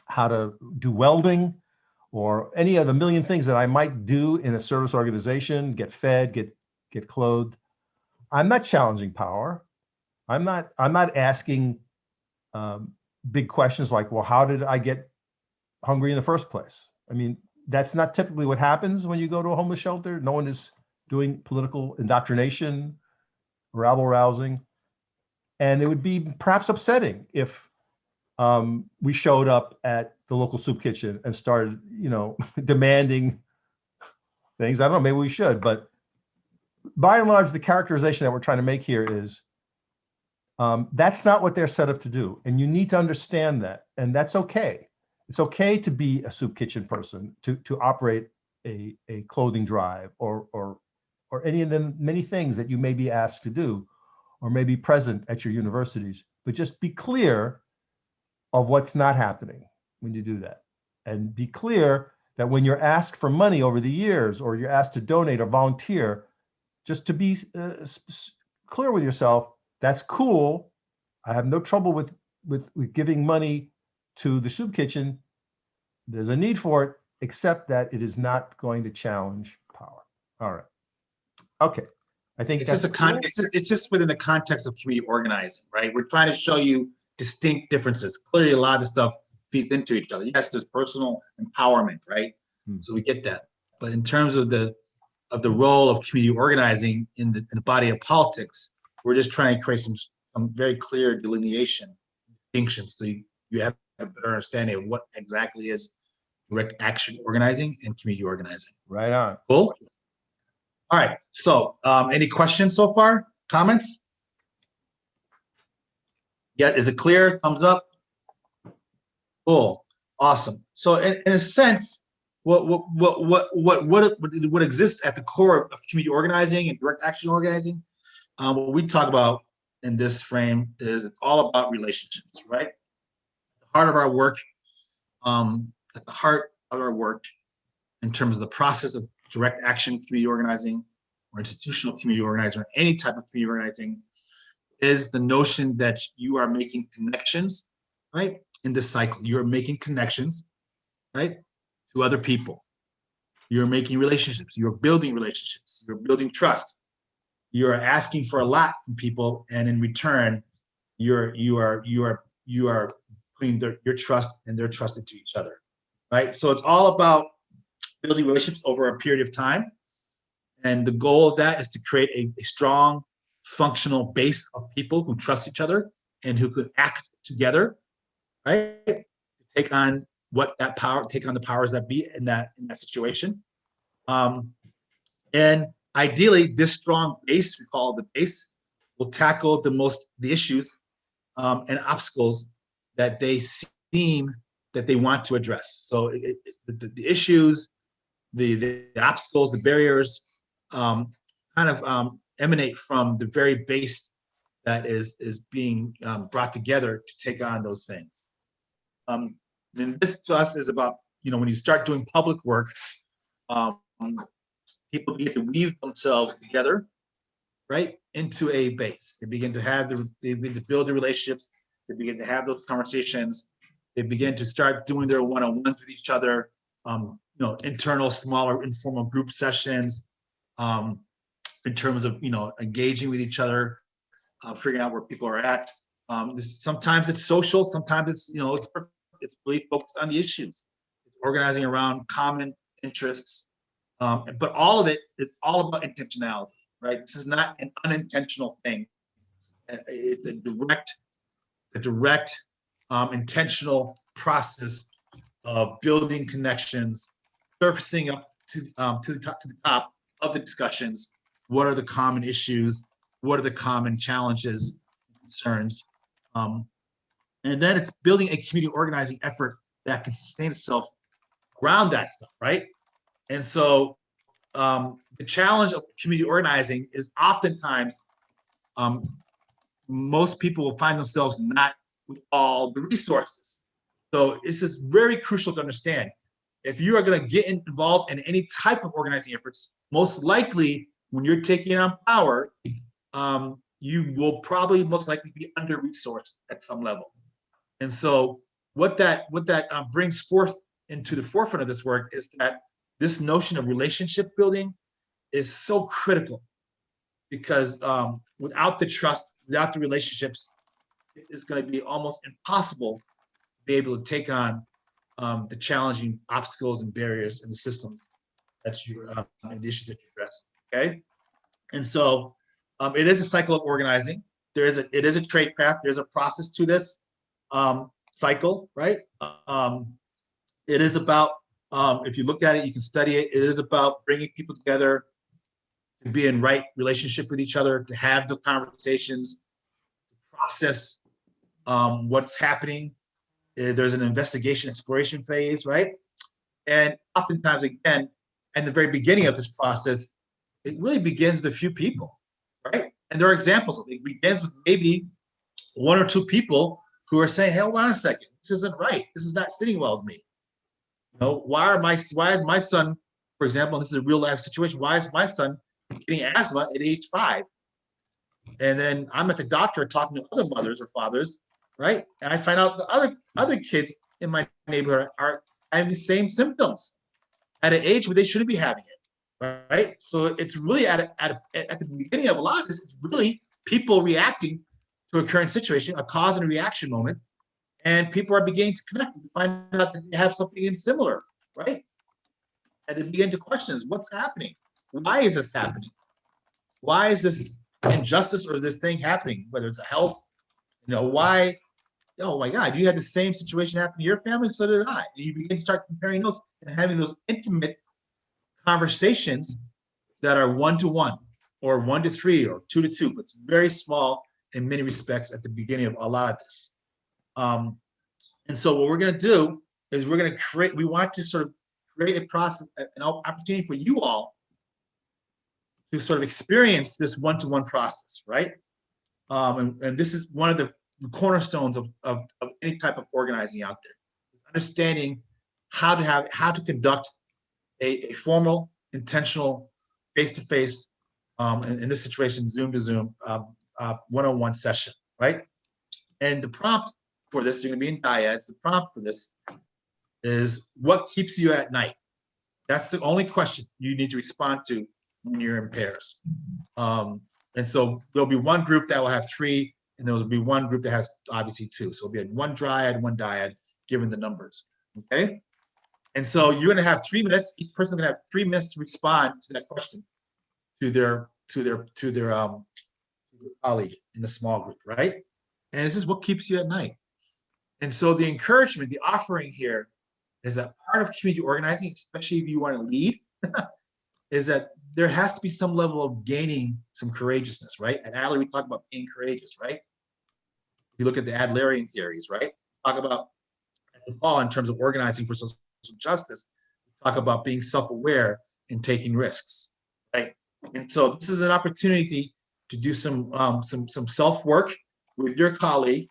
S2: how to do welding, or any of the million things that I might do in a service organization, get fed, get clothed. I'm not challenging power. I'm not asking big questions like, well, how did I get hungry in the first place? I mean, that's not typically what happens when you go to a homeless shelter. No one is doing political indoctrination, rabble rousing. And it would be perhaps upsetting if we showed up at the local soup kitchen and started, demanding things. I don't know, maybe we should, but by and large, the characterization that we're trying to make here is that's not what they're set up to do. And you need to understand that. And that's okay. It's okay to be a soup kitchen person, to operate a clothing drive, or any of the many things that you may be asked to do, or may be present at your universities. But just be clear of what's not happening when you do that. And be clear that when you're asked for money over the years, or you're asked to donate or volunteer, just to be clear with yourself, that's cool. I have no trouble with giving money to the soup kitchen. There's a need for it, except that it is not going to challenge power. All right. Okay. I think
S1: It's just it's just within the context of community organizing, right? We're trying to show you distinct differences. Clearly, a lot of stuff feeds into each other. Yes, there's personal empowerment, right? So we get that. But in terms of the role of community organizing in the body of politics, we're just trying to create some very clear delineation, distinctions, so you have a better understanding of what exactly is direct action organizing and community organizing.
S2: Right on.
S1: Cool. All right. So, any questions so far? Comments? Yeah. Is it clear? Thumbs up. Cool. Awesome. So, in a sense, what exists at the core of community organizing and direct action organizing, what we talk about in this frame is it's all about relationships, right? At the heart of our work, in terms of the process of direct action community organizing or institutional community organizing or any type of community organizing, is the notion that you are making connections, right? In this cycle, you're making connections, right, to other people. You're making relationships, you're building trust. You're asking for a lot from people, and in return, you are putting your trust and their trust into each other, right? So it's all about building relationships over a period of time, and the goal of that is to create a strong, functional base of people who trust each other and who could act together, right? Take on the powers that be in that situation, and ideally, this strong base, we call it the base, will tackle the issues and obstacles that they seem that they want to address. So the issues, the obstacles, the barriers, emanate from the very base that is being brought together to take on those things. And this to us is about, when you start doing public work, people begin to weave themselves together, right, into a base. They begin to build the relationships. They begin to have those conversations. They begin to start doing their one-on-ones with each other, internal, smaller, informal group sessions, in terms of, engaging with each other, figuring out where people are at. Sometimes it's social, sometimes it's really focused on the issues. It's organizing around common interests. But all of it's all about intentionality, right? This is not an unintentional thing. It's a direct, intentional process of building connections, surfacing up to the top of the discussions. What are the common issues? What are the common challenges, concerns? And then it's building a community organizing effort that can sustain itself around that stuff, right? And so the challenge of community organizing is oftentimes most people will find themselves not with all the resources. So this is very crucial to understand. If you are going to get involved in any type of organizing efforts, most likely when you're taking on power, you will probably most likely be under-resourced at some level. And so what that brings forth into the forefront of this work is that this notion of relationship building is so critical, because without the trust, without the relationships, it's going to be almost impossible to be able to take on the challenging obstacles and barriers in the systems that you and the issues that you address. Okay, and so it is a cycle of organizing. It is a tradecraft. There's a process to this cycle, right? It is about, if you look at it, you can study it. It is about bringing people together to be in right relationship with each other, to have the conversations, to process what's happening. There's an investigation, exploration phase, right? And oftentimes, again, in the very beginning of this process, it really begins with a few people, right? And there are examples of it. It begins with maybe one or two people who are saying, hey, hold on a second, this isn't right. This is not sitting well with me. Why is my son, for example, this is a real life situation, why is my son getting asthma at age 5? And then I'm at the doctor talking to other mothers or fathers, right? And I find out the other kids in my neighborhood are having the same symptoms at an age where they shouldn't be having it, right? So it's really at the beginning of a lot of this, it's really people reacting to a current situation, a cause and a reaction moment, and people are beginning to connect and find out that they have something in similar, right? And they begin to question, what's happening? Why is this happening? Why is this injustice or is this thing happening? Whether it's a health, why? Oh my God, you had the same situation happen to your family, so did I. And you begin to start comparing notes and having those intimate conversations that are 1-to-1 or 1-to-3 or 2-to-2, but it's very small in many respects at the beginning of a lot of this. And so what we're going to do is we want to sort of create a process, an opportunity for you all to sort of experience this 1-to-1 process, right? And this is one of the cornerstones of any type of organizing out there. Understanding how to conduct a formal, intentional, face-to-face, in this situation, Zoom to Zoom, one-on-one session, right? And the prompt for this, you're gonna be in dyads, the prompt for this is, what keeps you at night? That's the only question you need to respond to when you're in pairs. And so there'll be one group that will have 3, and there will be one group that has obviously 2. So it'll be one triad, one dyad, given the numbers, okay? And so you're gonna have 3 minutes, each person's gonna have 3 minutes to respond to that question to their colleague in the small group, right? And this is what keeps you at night. And so the encouragement, the offering here is that part of community organizing, especially if you want to lead, is that there has to be some level of gaining some courageousness, right? At Adler, we talk about being courageous, right? If you look at the Adlerian theories, right? Talk about at the fall in terms of organizing for social justice, talk about being self-aware and taking risks, right? And so this is an opportunity to do some self-work with your colleague.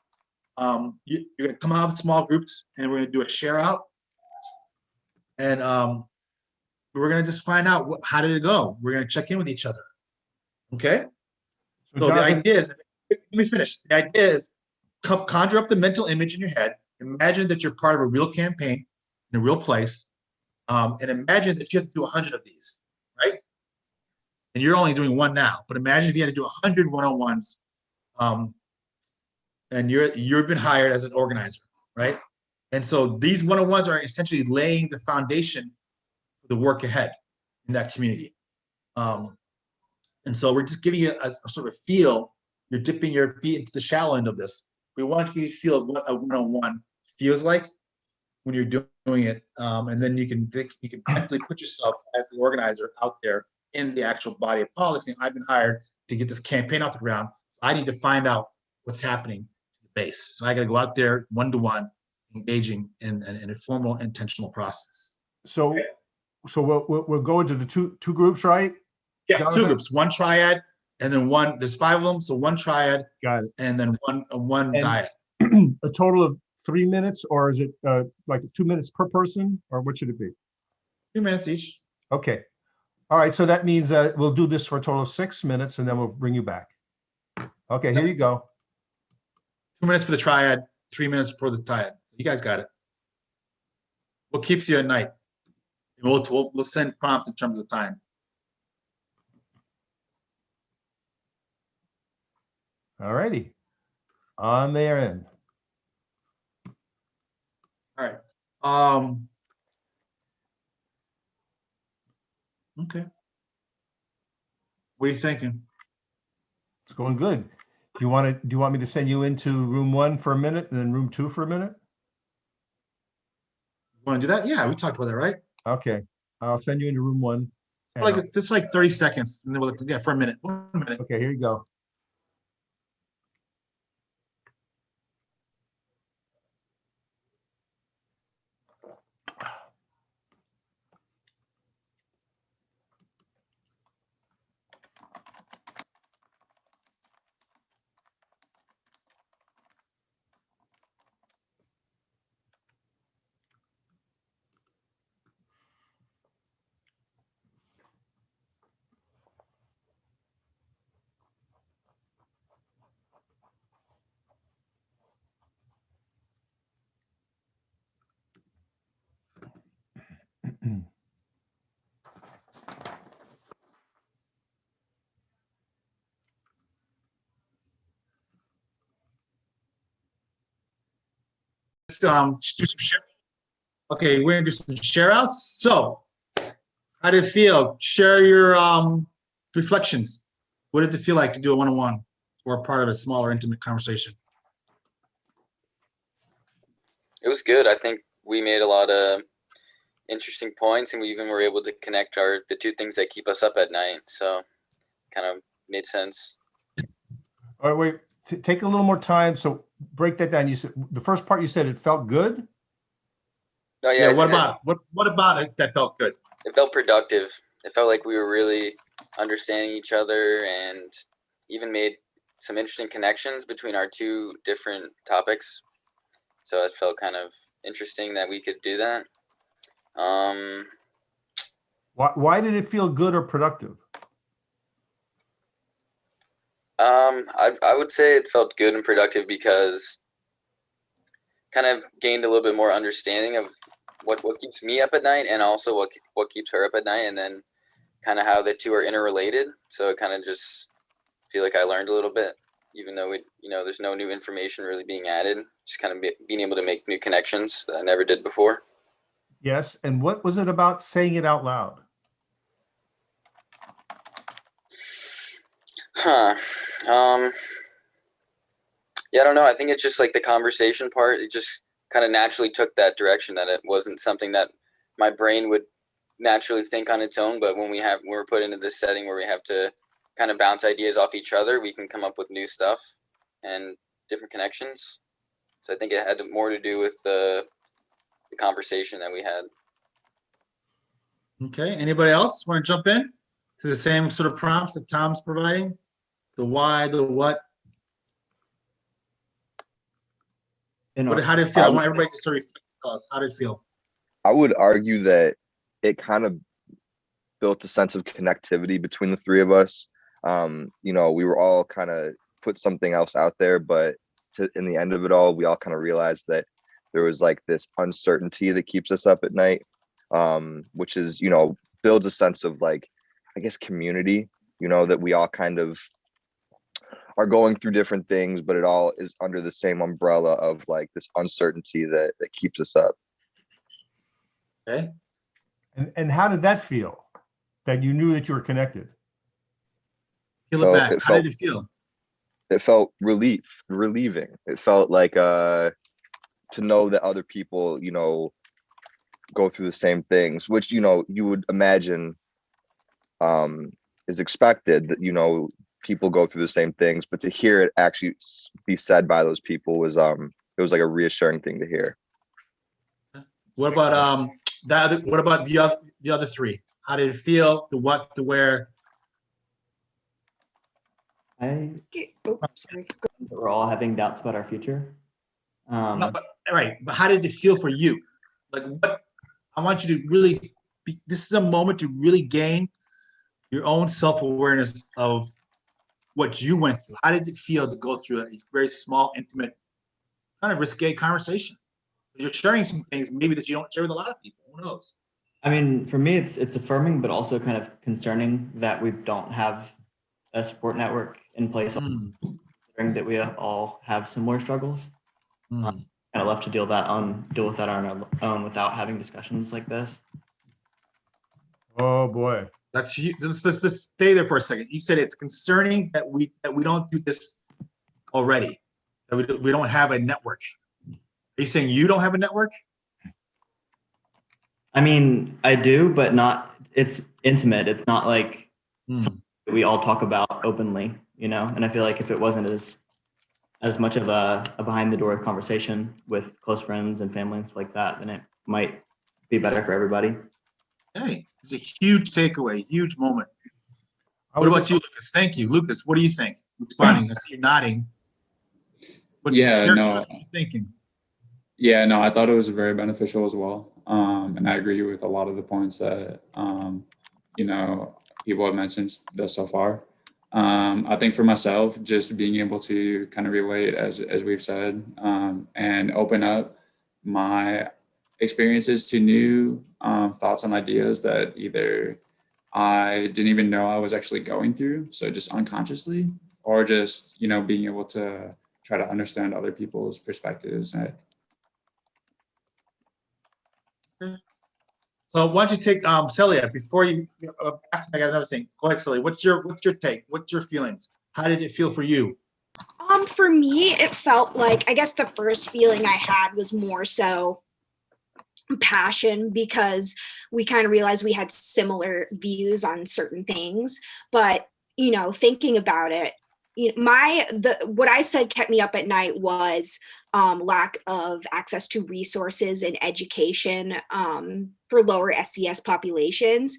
S1: You're gonna come out of small groups and we're gonna do a share out. And we're gonna just find out how did it go. We're gonna check in with each other, okay? So the idea is, let me finish. The idea is conjure up the mental image in your head. Imagine that you're part of a real campaign in a real place. And imagine that you have to do 100 of these, right? And you're only doing 1 now, but imagine if you had to do 100 one-on-ones, and you've been hired as an organizer, right? And so these one-on-ones are essentially laying the foundation for the work ahead in that community. And so we're just giving you a sort of feel. You're dipping your feet into the shallow end of this. We want you to feel what a one-on-one feels like when you're doing it, and then you can mentally put yourself as the organizer out there in the actual body of politics. And I've been hired to get this campaign off the ground, so I need to find out what's happening to the base. So I got to go out there 1-to-1, engaging in a formal, intentional process.
S2: So we'll go into the two groups, right?
S1: Yeah,
S2: Jonathan?
S1: 2 groups, 1 triad, and then one. There's 5 of them, so 1 triad.
S2: Got it.
S1: And then one dyad.
S2: A total of 3 minutes, or is it like 2 minutes per person, or what should it be?
S1: 2 minutes each.
S2: Okay. All right. So that means we'll do this for a total of 6 minutes, and then we'll bring you back. Okay. Here you go.
S1: 2 minutes for the triad, 3 minutes for the dyad. You guys got it. What keeps you at night? We'll send prompts in terms of the time.
S2: All righty. On their end.
S1: All right. Okay. What are you thinking?
S2: It's going good. Do you want me to send you into room 1 for a minute and then room 2 for a minute?
S1: Want to do that? Yeah, we talked about that, right?
S2: Okay. I'll send you into room 1.
S1: Like it's just like 30 seconds, and then we'll for a minute. 1 minute.
S2: Okay, here you go.
S1: do some share. Okay, we're gonna do some share outs. So, how did it feel? Share your reflections. What did it feel like to do a one-on-one or a part of a smaller, intimate conversation?
S4: It was good. I think we made a lot of interesting points, and we even were able to connect the two things that keep us up at night. So, kind of made sense.
S2: All right, wait, take a little more time. So break that down. You said the first part, you said it felt good.
S4: Oh yeah.
S1: Yeah, what about it that felt good?
S4: It felt productive. It felt like we were really understanding each other, and even made some interesting connections between our two different topics. So it felt kind of interesting that we could do that.
S2: Why did it feel good or productive?
S4: I would say it felt good and productive because kind of gained a little bit more understanding of what keeps me up at night, and also what keeps her up at night, and then kind of how the two are interrelated. So it kind of just feel like I learned a little bit, even though there's no new information really being added. Just kind of being able to make new connections that I never did before.
S2: Yes, and what was it about saying it out loud?
S4: Yeah, I don't know. I think it's just like the conversation part. It just kind of naturally took that direction, that it wasn't something that my brain would naturally think on its own. But when we're put into this setting where we have to kind of bounce ideas off each other, we can come up with new stuff and different connections. So I think it had more to do with the conversation that we had.
S1: Okay, anybody else want to jump in to the same sort of prompts that Tom's providing? The why, the what? How did it feel? I want everybody to sort of tell us, how did it feel?
S5: I would argue that it kind of built a sense of connectivity between the three of us. We were all kind of put something else out there, but in the end of it all, we all kind of realized that there was like this uncertainty that keeps us up at night, which is, builds a sense of like, I guess, community, that we all kind of are going through different things, but it all is under the same umbrella of like this uncertainty that keeps us up.
S1: Okay.
S2: And how did that feel? That you knew that you were connected?
S1: Peel it back. How did it feel?
S5: It felt relieving. It felt like to know that other people, go through the same things, which, you would imagine is expected, that, people go through the same things, but to hear it actually be said by those people was it was like a reassuring thing to hear.
S1: What about what about the other three? How did it feel? The what, the where?
S6: Sorry.
S3: We're all having doubts about our future.
S1: No, but how did it feel for you? Like, what? I want you to really this is a moment to really gain your own self-awareness of what you went through. How did it feel to go through a very small, intimate, kind of risque conversation? You're sharing some things maybe that you don't share with a lot of people. Who knows?
S3: I mean, for me, it's affirming, but also kind of concerning that we don't have a support network in place, considering that we all have similar struggles. Kind of left to deal with that on our own without having discussions like this.
S2: Oh boy.
S1: That's huge. Let's just stay there for a second. You said it's concerning that we don't do this already, that we don't have a network. Are you saying you don't have a network?
S3: I mean, I do, but not. It's intimate. It's not like something that we all talk about openly, And I feel like if it wasn't as much of a behind the door conversation with close friends and family and stuff like that, then it might be better for everybody.
S1: Hey, it's a huge takeaway, huge moment. What about you, Lucas? Thank you. Lucas, what do you think? Responding, I see you nodding. What you're thinking?
S7: Yeah, no, I thought it was very beneficial as well. And I agree with a lot of the points that, people have mentioned thus so far. I think for myself, just being able to kind of relate, as we've said, and open up my experiences to new thoughts and ideas that either I didn't even know I was actually going through, so just unconsciously, or just being able to try to understand other people's perspectives
S1: So why don't you take Celia before you after I got another thing. Go ahead, Celia. What's your take? What's your feelings? How did it feel for you?
S6: For me, it felt like, I guess the first feeling I had was more so passion, because we kind of realized we had similar views on certain things. But, you know, thinking about it, you know, what I said kept me up at night was lack of access to resources and education for lower SES populations.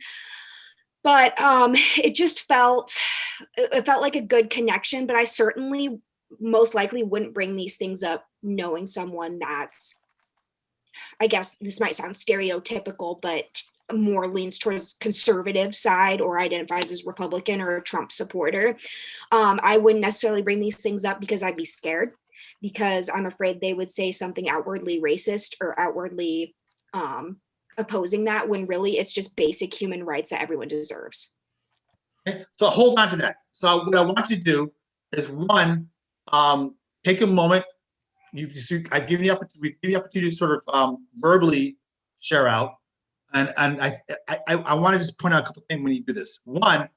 S6: But it felt like a good connection. But I certainly most likely wouldn't bring these things up knowing someone that's, I guess this might sound stereotypical, but more leans towards conservative side or identifies as Republican or a Trump supporter. I wouldn't necessarily bring these things up because I'd be scared, because I'm afraid they would say something outwardly racist or outwardly opposing that, when really it's just basic human rights that everyone deserves.
S1: Okay, so hold on to that. So what I want you to do is, one, take a moment. I've given you the opportunity to sort of verbally share out, and I want to just point out a couple of things when you do this. One,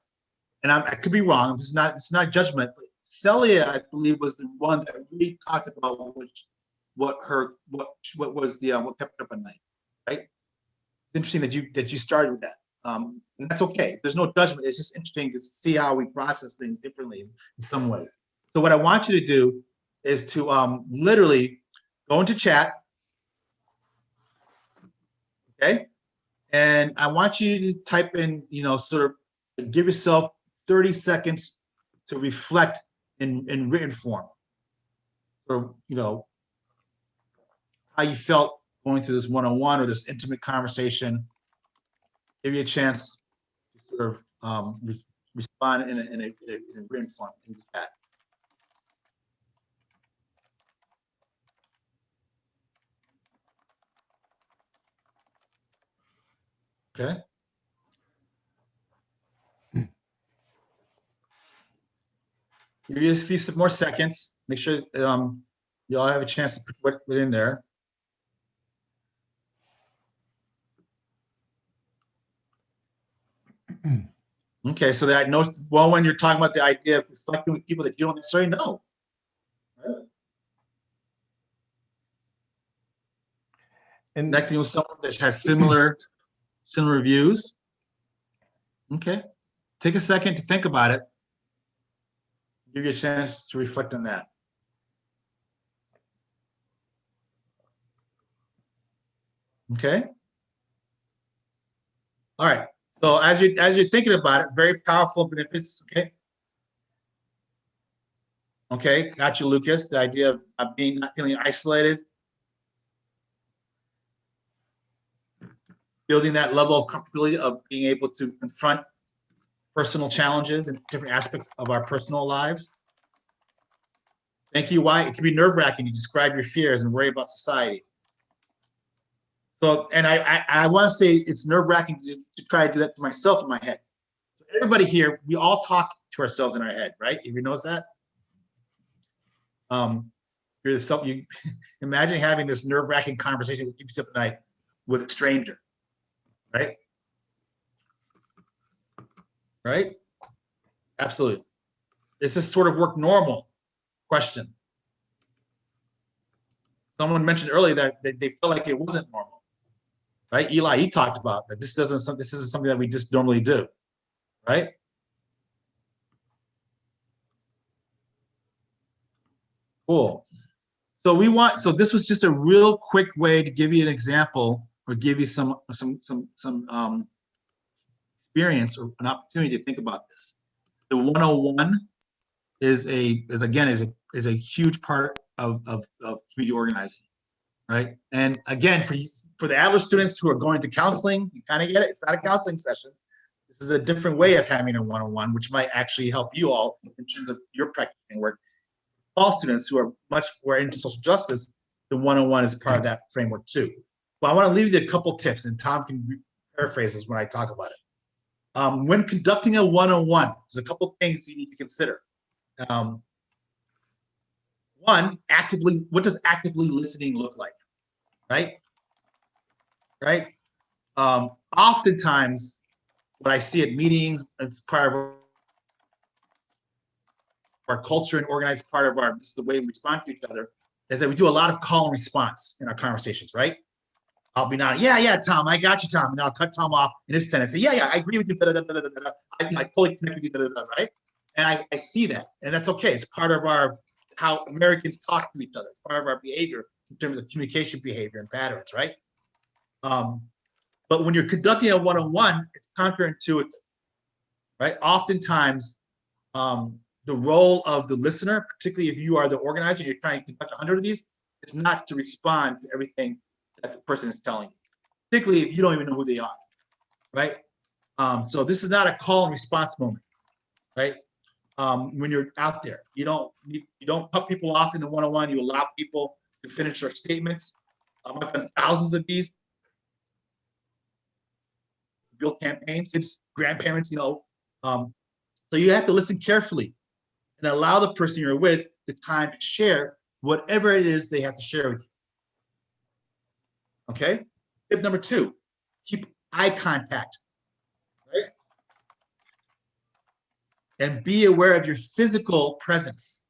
S1: and I could be wrong. It's not judgment, but Celia, I believe, was the one that really talked about what kept her up at night, right? It's interesting that you started with that, and that's okay. There's no judgment. It's just interesting to see how we process things differently in some ways. So what I want you to do is to literally go into chat, okay? And I want you to type in, you know, sort of give yourself 30 seconds to reflect in written form, or, you know, how you felt going through this one-on-one or this intimate conversation. Give you a chance to sort of respond in a written form in the chat. Okay. Give you a few more seconds. Make sure you all have a chance to put it in there. Okay, so that I know, well, when you're talking about the idea of reflecting with people that you don't necessarily know. Right?
S2: And
S1: Connecting with someone that has similar views. Okay, take a second to think about it. Give you a chance to reflect on that. Okay. All right. So as you're thinking about it, very powerful benefits. Okay. Okay, got you, Lucas. The idea of not feeling isolated, building that level of comfortability of being able to confront personal challenges and different aspects of our personal lives. Thank you. Why it can be nerve-wracking to describe your fears and worry about society. So, and I want to say it's nerve-wracking to try to do that to myself in my head. So everybody here, we all talk to ourselves in our head, right? Everybody knows that. You imagine having this nerve-wracking conversation that keeps you up at night with a stranger, right? Right? Absolutely. Does this sort of work normal? Question. Someone mentioned earlier that they feel like it wasn't normal, right? Eli, he talked about that. This isn't something that we just normally do, right? Cool. So this was just a real quick way to give you an example or give you some experience or an opportunity to think about this. The 101 is a huge part of community organizing, right? And again, for the Adler students who are going to counseling, you kind of get it. It's not a counseling session. This is a different way of having a 101, which might actually help you all in terms of your practicing work. All students who are more into social justice, the 101 is part of that framework too. But I want to leave you a couple tips, and Tom can paraphrase this when I talk about it. When conducting a 101, there's a couple things you need to consider. One, what does actively listening look like? Right? Oftentimes, what I see at meetings, it's part of our culture and organized part of this is the way we respond to each other, is that we do a lot of call and response in our conversations, right? I'll be nodding, yeah, Tom, I got you, Tom. And I'll cut Tom off in his sentence, say, yeah, I agree with you, da, da, da, da, da, da. I totally connect with you, da, da, da, right? And I see that, and that's okay. It's part of how Americans talk to each other. It's part of our behavior in terms of communication behavior and patterns, right? But when you're conducting a one-on-one, it's counterintuitive, right? Oftentimes, the role of the listener, particularly if you are the organizer, you're trying to conduct 100 of these, is not to respond to everything that the person is telling you, particularly if you don't even know who they are, right? So this is not a call and response moment, right? When you're out there, you don't cut people off in the one-on-one. You allow people to finish their statements. I've done thousands of these. Build campaigns, it's grandparents, so you have to listen carefully and allow the person you're with the time to share whatever it is they have to share with you. Okay? Tip number 2, keep eye contact, right? And be aware of your physical presence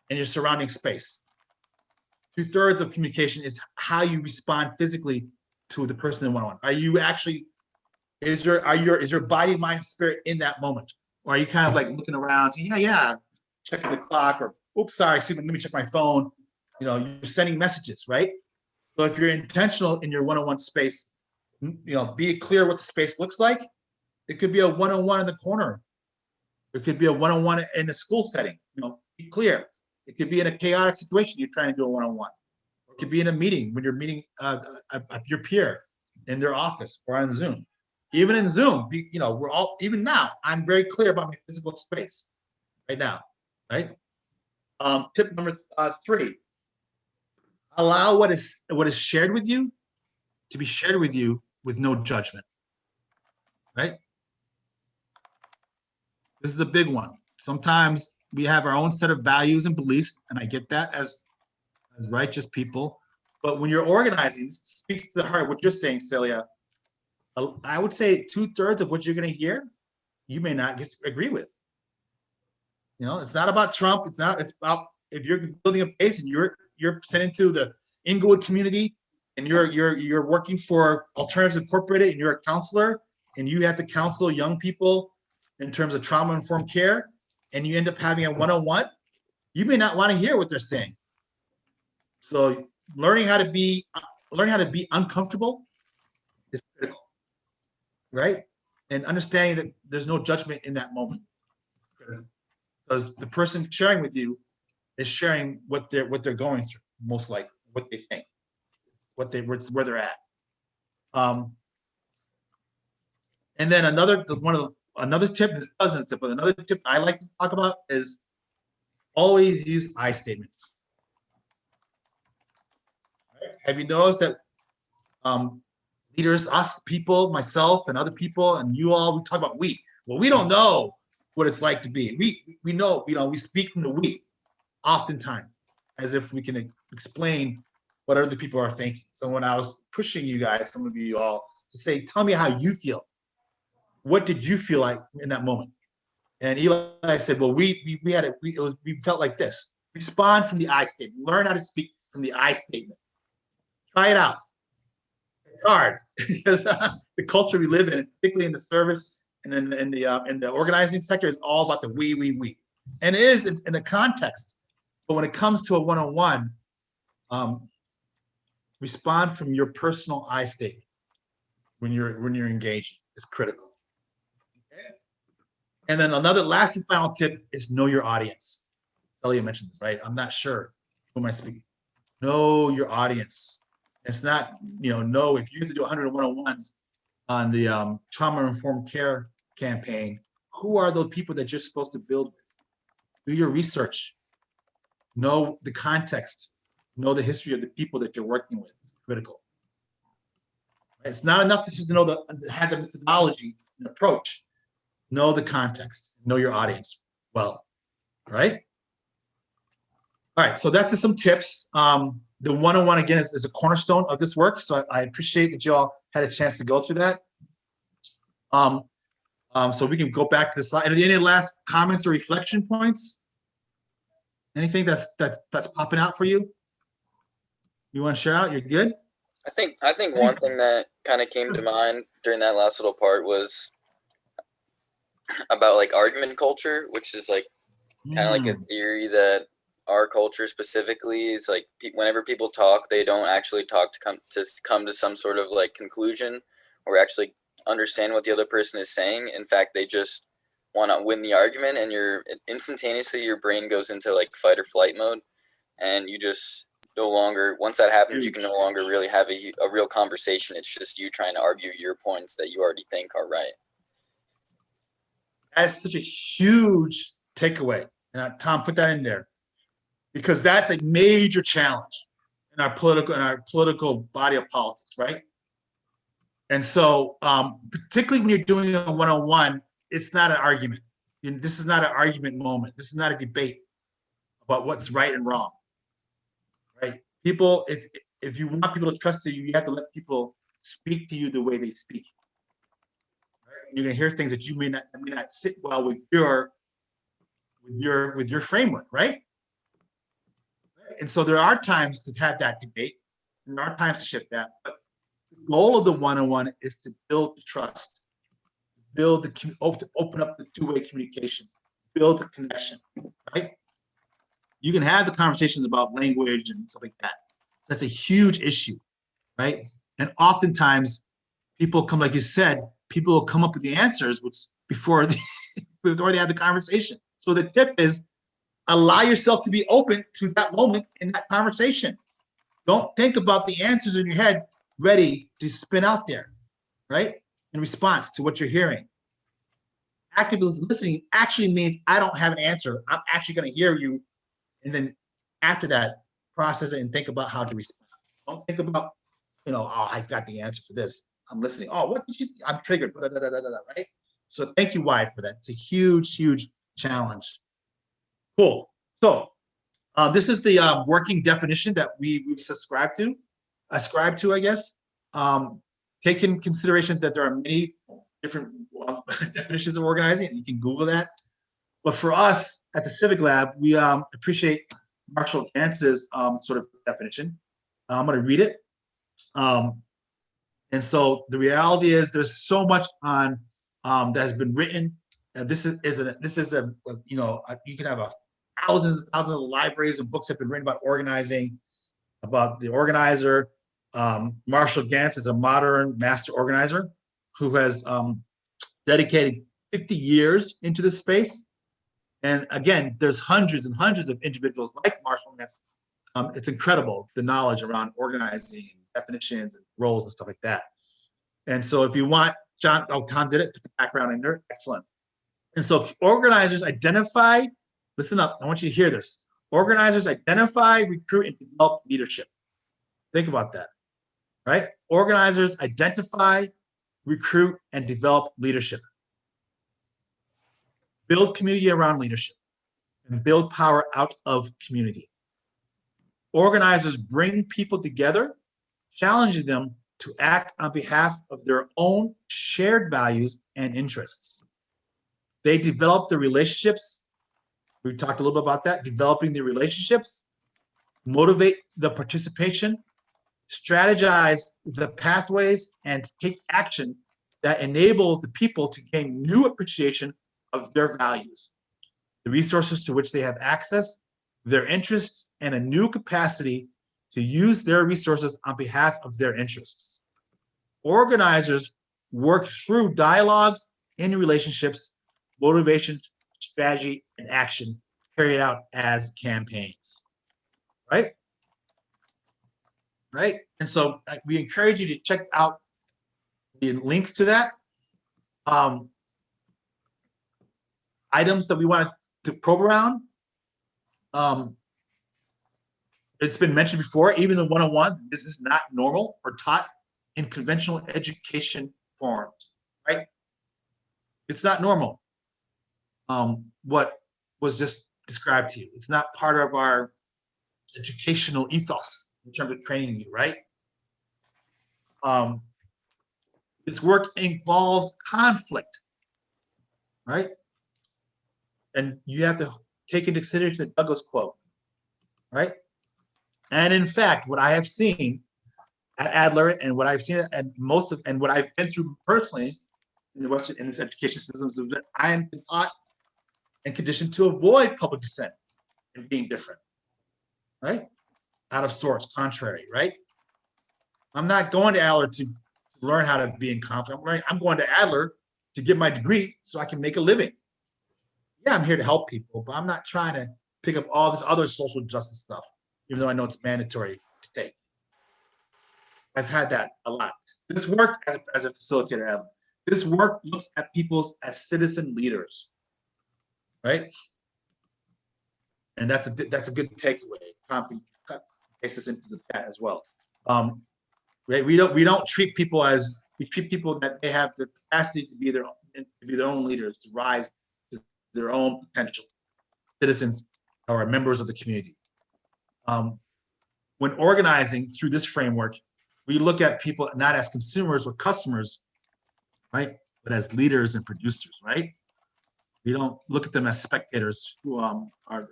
S1: in your surrounding space. 2/3 of communication is how you respond physically to the person in one-on-one. Are you actually, is your body, mind, spirit in that moment? Or are you kind of like looking around, saying, yeah, checking the clock, or, oops, sorry, let me check my phone. You're sending messages, right? So if you're intentional in your one-on-one space, be clear what the space looks like. It could be a one-on-one in the corner. It could be a one-on-one in a school setting. Be clear. It could be in a chaotic situation. You're trying to do a one-on-one. It could be in a meeting when you're meeting your peer in their office or on Zoom. Even in Zoom, we're all, even now, I'm very clear about my physical space right now, right? Tip number 3, allow what is shared with you to be shared with you with no judgment, right? This is a big one. Sometimes we have our own set of values and beliefs, and I get that as righteous people. But when you're organizing, this speaks to the heart of what you're saying, Celia. I would say 2/3 of what you're going to hear, you may not agree with. It's not about Trump. It's about if you're building a base and you're sent into the Inglewood community and you're working for Alternatives Incorporated and you're a counselor and you have to counsel young people in terms of trauma-informed care, and you end up having a one-on-one, you may not want to hear what they're saying. So learning how to be uncomfortable is critical. Right? And understanding that there's no judgment in that moment. Because the person sharing with you is sharing what they're going through, most likely, what they think, where they're at. And then another tip, this doesn't tip, but another tip I like to talk about is always use I statements. Right? Have you noticed that leaders, us people, myself and other people, and you all, we talk about we. Well, we don't know what it's like to be. We know, we speak from the we, oftentimes, as if we can explain what other people are thinking. So when I was pushing you guys, some of you all, to say, tell me how you feel. What did you feel like in that moment? And Eli said, well, we felt like this. Respond from the I statement. Learn how to speak from the I statement. Try it out. It's hard because the culture we live in, particularly in the service and in the organizing sector, is all about the we. And it is in a context. But when it comes to a one-on-one, respond from your personal I statement when you're engaging. It's critical. Okay? And then another last and final tip is know your audience. Celia mentioned this, right? I'm not sure who am I speaking. Know your audience. It's not, know if you have to do 100 one-on-ones on the trauma-informed care campaign, who are those people that you're supposed to build with? Do your research. Know the context. Know the history of the people that you're working with. It's critical. It's not enough to just have the methodology and approach. Know the context. Know your audience well, right? All right, so that's just some tips. The one-on-one again is a cornerstone of this work. So I appreciate that you all had a chance to go through that. So we can go back to the slide. Any last comments or reflection points? Anything that's popping out for you? You want to share out? You're good?
S4: I think one thing that kind of came to mind during that last little part was about like argument culture, which is like kind of like a theory that our culture specifically is like whenever people talk, they don't actually talk to come to some sort of like conclusion or actually understand what the other person is saying. In fact, they just want to win the argument, and instantaneously your brain goes into like fight or flight mode, and you just no longer, once that happens, you can no longer really have a real conversation. It's just you trying to argue your points that you already think are right.
S1: That's such a huge takeaway. And Tom, put that in there, because that's a major challenge in our political body of politics, right? And so, particularly when you're doing a one-on-one, it's not an argument. This is not an argument moment. This is not a debate about what's right and wrong, right? People, if you want people to trust you, you have to let people speak to you the way they speak. Right? You're gonna hear things that you may not sit well with your framework, right? And so there are times to have that debate, and there are times to shift that. But the goal of the one-on-one is to build the trust, to open up the two-way communication, build the connection, right? You can have the conversations about language and stuff like that. So that's a huge issue, right? And oftentimes people come, like you said, people will come up with the answers before they have the conversation. So the tip is allow yourself to be open to that moment in that conversation. Don't think about the answers in your head ready to spin out there, right? In response to what you're hearing. Active listening actually means I don't have an answer. I'm actually going to hear you. And then after that, process it and think about how to respond. Don't think about, oh, I got the answer for this. I'm listening. Oh, what did you, I'm triggered, right? So thank you, Wyatt, for that. It's a huge, huge challenge. Cool. So this is the working definition that we ascribe to, I guess. Take in consideration that there are many different definitions of organizing, and you can Google that. But for us at the Civic Lab, we appreciate Marshall Gantz's sort of definition. I'm going to read it. And so the reality is there's so much on that has been written. This is you can have thousands of libraries and books have been written about organizing, about the organizer. Marshall Gantz is a modern master organizer who has dedicated 50 years into this space. And again, there's hundreds and hundreds of individuals like Marshall Gantz. It's incredible, the knowledge around organizing, definitions, and roles and stuff like that. And so if you want, Tom did it, put the background in there, excellent. And so organizers identify, listen up, I want you to hear this. Organizers identify, recruit, and develop leadership. Think about that, right? Organizers identify, recruit, and develop leadership. Build community around leadership and build power out of community. Organizers bring people together, challenging them to act on behalf of their own shared values and interests. They develop the relationships. We talked a little bit about that, developing the relationships, motivate the participation, strategize the pathways, and take action that enable the people to gain new appreciation of their values, the resources to which they have access, their interests, and a new capacity to use their resources on behalf of their interests. Organizers work through dialogues in relationships, motivation, strategy, and action carried out as campaigns, right? Right? And so we encourage you to check out the links to that. Items that we want to probe around. It's been mentioned before, even the one-on-one, this is not normal or taught in conventional education forums, right? It's not normal. What was just described to you. It's not part of our educational ethos, in terms of training you, right? This work involves conflict, right? And you have to take into consideration the Douglass quote, right? And in fact, what I have seen at Adler and what I've seen at and what I've been through personally in this education system is that I am taught and conditioned to avoid public dissent and being different, right? Out of sorts, contrary, right? I'm not going to Adler to learn how to be in conflict. I'm going to Adler to get my degree so I can make a living. Yeah, I'm here to help people, but I'm not trying to pick up all this other social justice stuff, even though I know it's mandatory to take. I've had that a lot. This work as a facilitator, this work looks at people as citizen leaders, right? And that's a good takeaway. Tom can paste this into the chat as well. Right? We don't treat people as, we treat people that they have the capacity to be their own leaders, to rise to their own potential citizens or members of the community. When organizing through this framework, we look at people not as consumers or customers, right? But as leaders and producers, right? We don't look at them as spectators who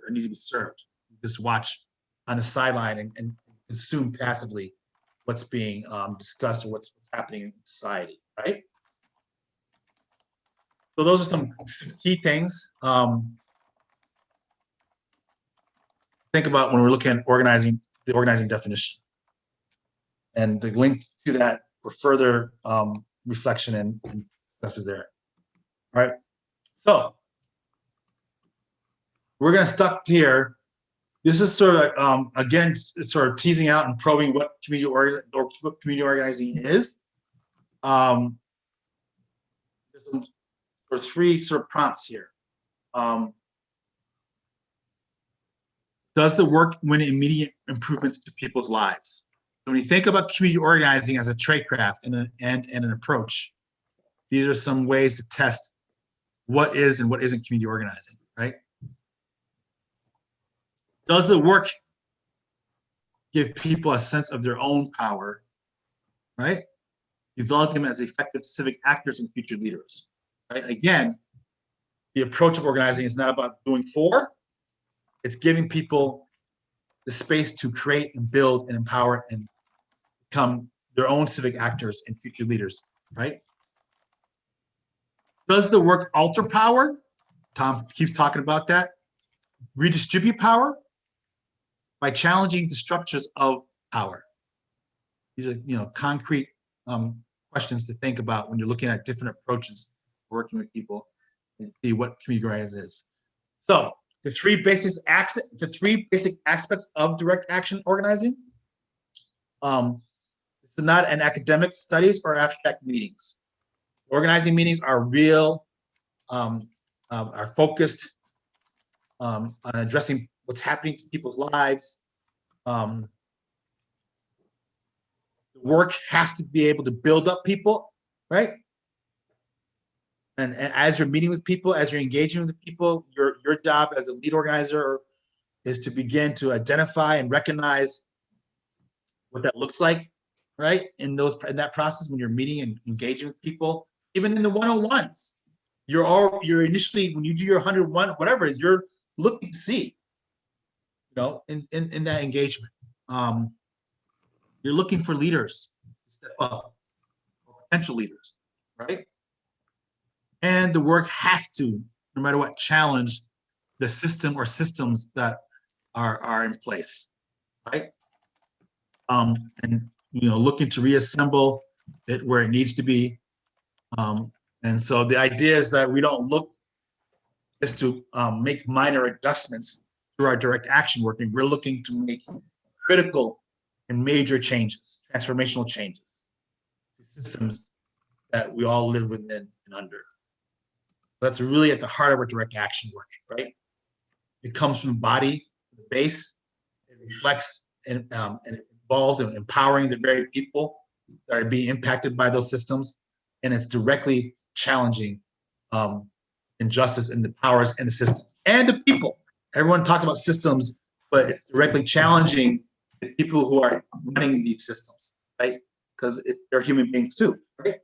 S1: need to be served. We just watch on the sideline and consume passively what's being discussed or what's happening in society, right? So those are some key things. Think about when we're looking at organizing, the organizing definition. And the link to that for further reflection and stuff is there. All right. So we're going to stop here. This is sort of, again, sort of teasing out and probing what community organizing is. There's some, or three sort of prompts here. Does the work win immediate improvements to people's lives? So when you think about community organizing as a tradecraft and an approach, these are some ways to test what is and what isn't community organizing, right? Does the work give people a sense of their own power, right? Develop them as effective civic actors and future leaders, right? Again, the approach of organizing is not about doing for, it's giving people the space to create and build and empower and become their own civic actors and future leaders, right? Does the work alter power? Tom keeps talking about that. Redistribute power by challenging the structures of power. These are, concrete questions to think about when you're looking at different approaches working with people and see what community organizing is. So the three basic aspects of direct action organizing. It's not an academic studies or abstract meetings. Organizing meetings are real, are focused on addressing what's happening to people's lives. The work has to be able to build up people, right? And as you're meeting with people, as you're engaging with people, your job as a lead organizer is to begin to identify and recognize what that looks like, right? In that process, when you're meeting and engaging with people, even in the one-on-ones, you're initially, when you do your 101, whatever, you're looking to see, in that engagement. You're looking for leaders to step up, potential leaders, right? And the work has to, no matter what, challenge the system or systems that are in place, right? And looking to reassemble it where it needs to be. And so the idea is that we don't look just to make minor adjustments through our direct action work, and we're looking to make critical and major changes, transformational changes to systems that we all live within and under. That's really at the heart of our direct action work, right? It comes from the body, the base, it reflects and it involves in empowering the very people that are being impacted by those systems, and it's directly challenging injustice in the powers and the system and the people. Everyone talks about systems, but it's directly challenging the people who are running these systems, right? Because they're human beings too, right?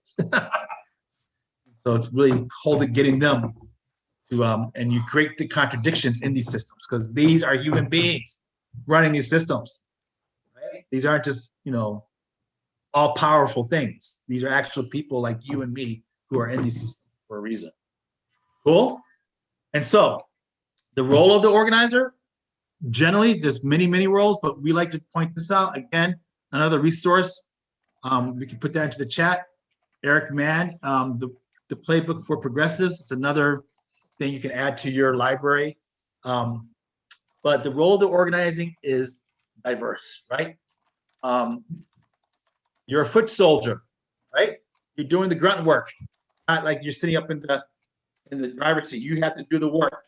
S1: So it's really getting them to, and you create the contradictions in these systems because these are human beings running these systems, right? These aren't just, all powerful things. These are actual people like you and me who are in these systems for a reason. Cool? And so the role of the organizer, generally there's many, many roles, but we like to point this out. Again, another resource, we can put that into the chat. Eric Mann, the Playbook for Progressives. It's another thing you can add to your library. But the role of the organizing is diverse, right? You're a foot soldier, right? You're doing the grunt work, not like you're sitting up in the driver's seat. You have to do the work,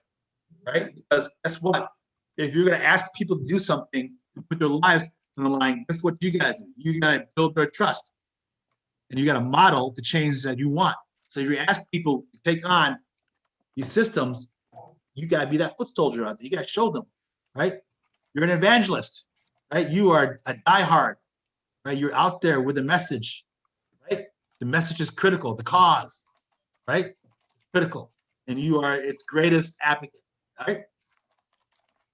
S1: right? Because guess what? If you're going to ask people to do something, to put their lives on the line, guess what you got to do? You got to build their trust, and you got to model the change that you want. So if you ask people to take on these systems, you got to be that foot soldier out there. You got to show them, right? You're an evangelist, right? You are a diehard, right? You're out there with a message, right? The message is critical. The cause, right? Critical, and you are its greatest advocate, right?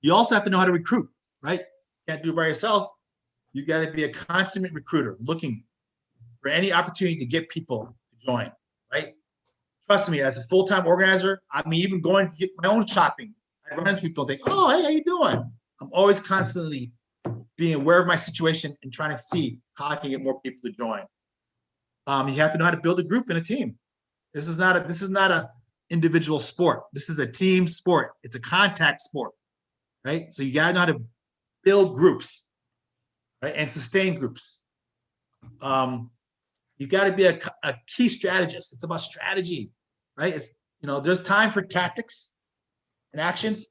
S1: You also have to know how to recruit, right? You can't do it by yourself. You got to be a consummate recruiter, looking for any opportunity to get people to join, right? Trust me, as a full-time organizer, I mean, even going to get my own shopping, I run into people and think, oh, hey, how you doing? I'm always constantly being aware of my situation and trying to see how I can get more people to join. You have to know how to build a group and a team. This is not a individual sport. This is a team sport. It's a contact sport, right? So you gotta know how to build groups, right, and sustain groups. You got to be a key strategist. It's about strategy, right? It's, there's time for tactics and actions,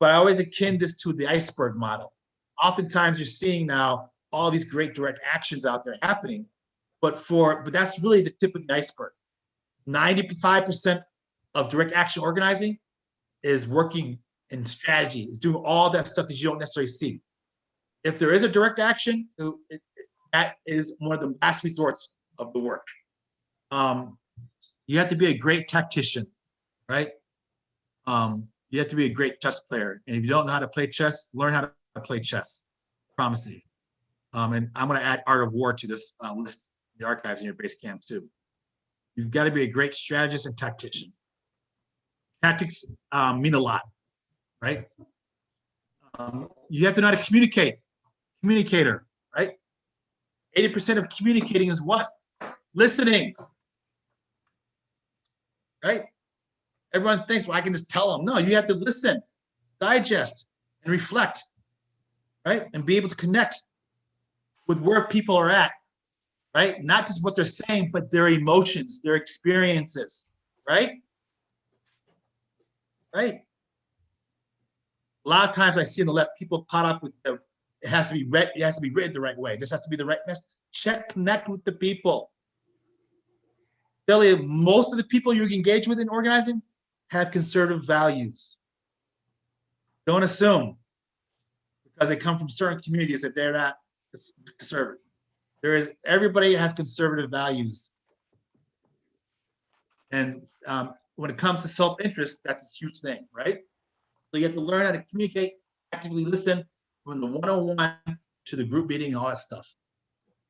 S1: but I always akin this to the iceberg model. Oftentimes you're seeing now all these great direct actions out there happening, but that's really the tip of the iceberg. 95% of direct action organizing is working in strategy, is doing all that stuff that you don't necessarily see. If there is a direct action, that is one of the last resorts of the work. You have to be a great tactician, right? You have to be a great chess player. And if you don't know how to play chess, learn how to play chess. I promise you. And I'm going to add Art of War to this list, the archives in your base camp too. You've got to be a great strategist and tactician. Tactics mean a lot, right? You have to know how to communicate. Communicator, right? 80% of communicating is what? Listening, right? Everyone thinks, well, I can just tell them. No, you have to listen, digest, and reflect, right? And be able to connect with where people are at, right? Not just what they're saying, but their emotions, their experiences, right? Right? A lot of times I see on the left, people caught up with it has to be read, it has to be written the right way. This has to be the right message. Connect with the people. Tell you, most of the people you engage with in organizing have conservative values. Don't assume because they come from certain communities that they're not conservative. Everybody has conservative values. And when it comes to self-interest, that's a huge thing, right? So you have to learn how to communicate, actively listen, from the one-on-one to the group meeting and all that stuff.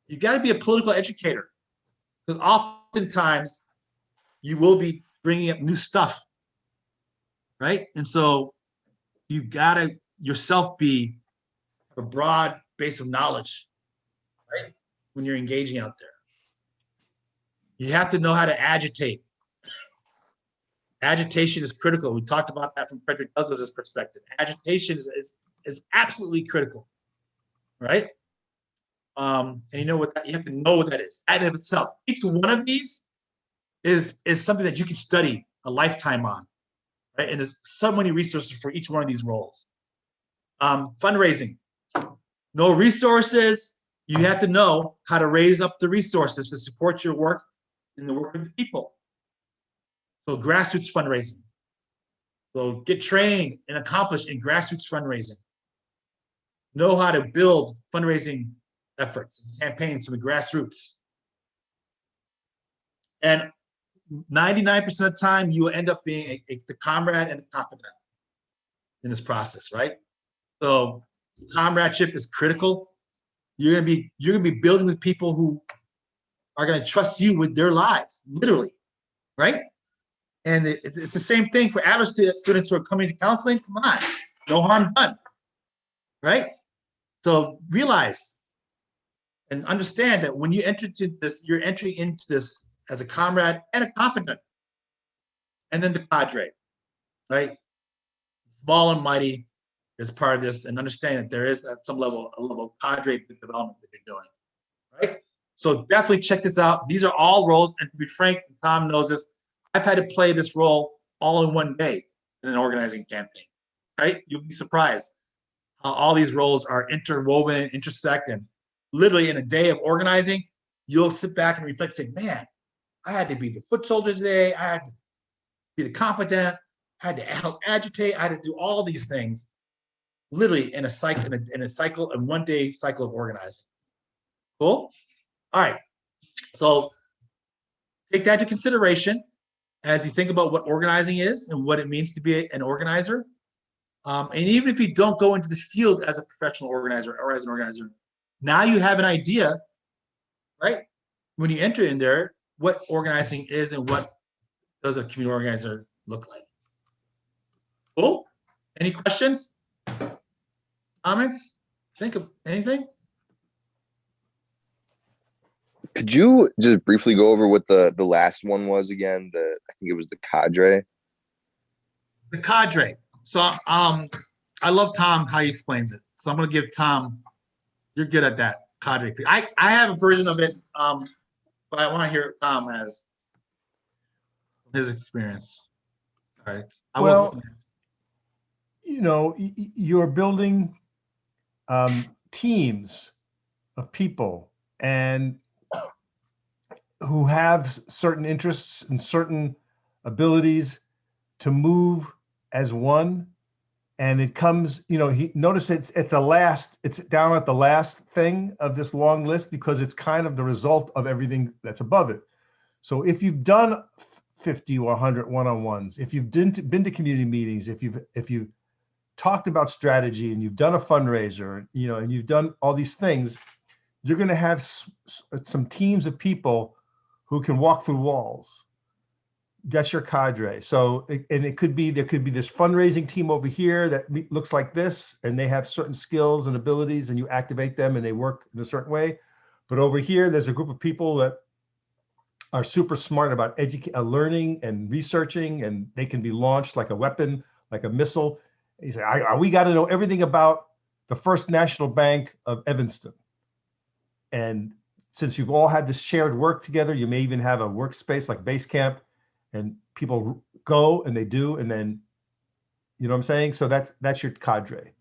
S1: You got to be a political educator because oftentimes you will be bringing up new stuff, right? And so you got to yourself be a broad base of knowledge, right? When you're engaging out there. You have to know how to agitate. Agitation is critical. We talked about that from Frederick Douglass's perspective. Agitation is absolutely critical, right? And you know what you have to know what that is. That in itself, each one of these is something that you can study a lifetime on, right? And there's so many resources for each one of these roles. Fundraising, no resources. You have to know how to raise up the resources to support your work and the work of the people. So grassroots fundraising. So get trained and accomplished in grassroots fundraising. know how to build fundraising efforts, campaigns from the grassroots. And 99% of the time, you will end up being the comrade and the confidant in this process, right? So comradeship is critical. You're gonna be building with people who are gonna trust you with their lives, literally, right? And it's the same thing for Adler students who are coming to counseling. Come on, no harm done, right? So realize and understand that when you enter into this, you're entering into this as a comrade and a confidant, and then the cadre, right? Small and mighty is part of this, and understand that there is at some level a level of cadre development that you're doing, right? So definitely check this out. These are all roles, and to be frank, Tom knows this. I've had to play this role all in one day in an organizing campaign, right? You'll be surprised how all these roles are interwoven and intersect, and literally in a day of organizing, you'll sit back and reflect and say, man, I had to be the foot soldier today. I had to be the confidant. I had to help agitate. I had to do all these things, literally in a cycle, a 1 day cycle of organizing. Cool. All right. So take that into consideration as you think about what organizing is and what it means to be an organizer. And even if you don't go into the field as a professional organizer or as an organizer, now you have an idea, right? When you enter in there, what organizing is and what does a community organizer look like. Cool? Any questions? Comments? Think of anything?
S5: Could you just briefly go over what the last one was again? I think it was the cadre.
S1: The cadre. So I love Tom how he explains it. So I'm gonna give Tom, you're good at that cadre. I have a version of it, but I want to hear what Tom has his experience. All right.
S2: Well, you know, you're building teams of people and who have certain interests and certain abilities to move as one. And it comes, you know, notice it's at the last, it's down at the last thing of this long list because it's kind of the result of everything that's above it. So if you've done 50 or 100 one-on-ones, if you've been to community meetings, if you've talked about strategy and you've done a fundraiser, you know, and you've done all these things, you're going to have some teams of people who can walk through walls. That's your cadre. So, and it could be, there could be this fundraising team over here that looks like this, and they have certain skills and abilities, and you activate them and they work in a certain way. But over here, there's a group of people that are super smart about learning and researching, and they can be launched like a weapon, like a missile. You say, we got to know everything about the First National Bank of Evanston. And since you've all had this shared work together, you may even have a workspace like Base Camp, and people go and they do, and then, you know what I'm saying? So that's your cadre.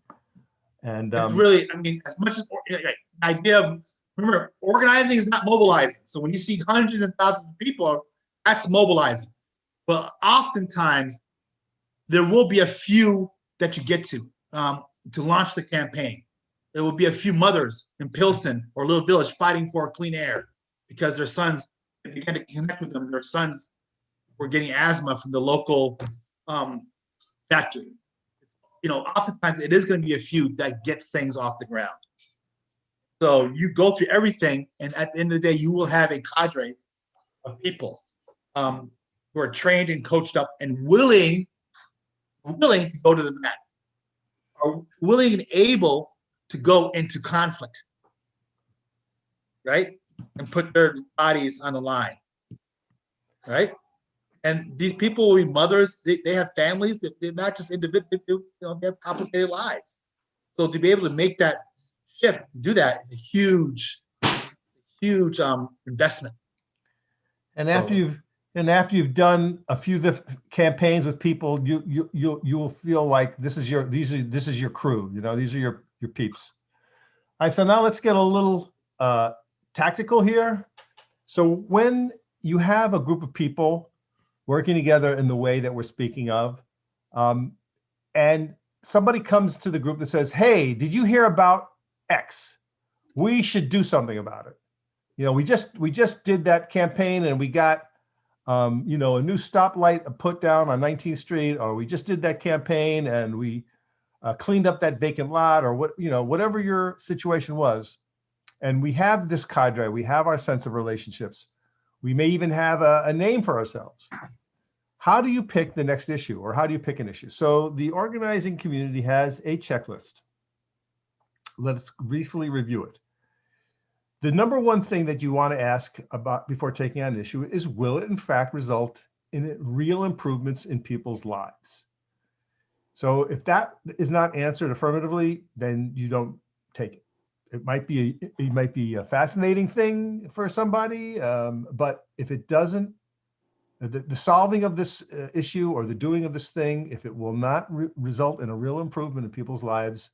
S2: And
S1: it's really, I mean, as much as the idea of, remember, organizing is not mobilizing. So when you see hundreds and thousands of people, that's mobilizing. But oftentimes there will be a few that you get to launch the campaign. There will be a few mothers in Pilsen or Little Village fighting for clean air because their sons, if you began to connect with them, their sons were getting asthma from the local factory. You know, oftentimes it is going to be a few that gets things off the ground. So you go through everything, and at the end of the day, you will have a cadre of people who are trained and coached up and willing to go to the mat, are willing and able to go into conflict, right? And put their bodies on the line, right? And these people will be mothers, they have families, they're not just individuals, you know, they have complicated lives. So to be able to make that shift, to do that is a huge investment.
S2: And after you've done a few campaigns with people, you will feel like this is your crew, you know, these are your peeps. All right, so now let's get a little tactical here. So when you have a group of people working together in the way that we're speaking of, and somebody comes to the group that says, hey, did you hear about X? We should do something about it. You know, we just did that campaign and we got, you know, a new stoplight put down on 19th Street, or we just did that campaign and we cleaned up that vacant lot, or what, you know, whatever your situation was. And we have this cadre, we have our sense of relationships. We may even have a name for ourselves. How do you pick the next issue, or how do you pick an issue? So the organizing community has a checklist. Let's briefly review it. The number one thing that you want to ask about before taking on an issue is, will it in fact result in real improvements in people's lives? So if that is not answered affirmatively, then you don't take it. It might be a fascinating thing for somebody, but if it doesn't, the solving of this issue or the doing of this thing, if it will not result in a real improvement in people's lives,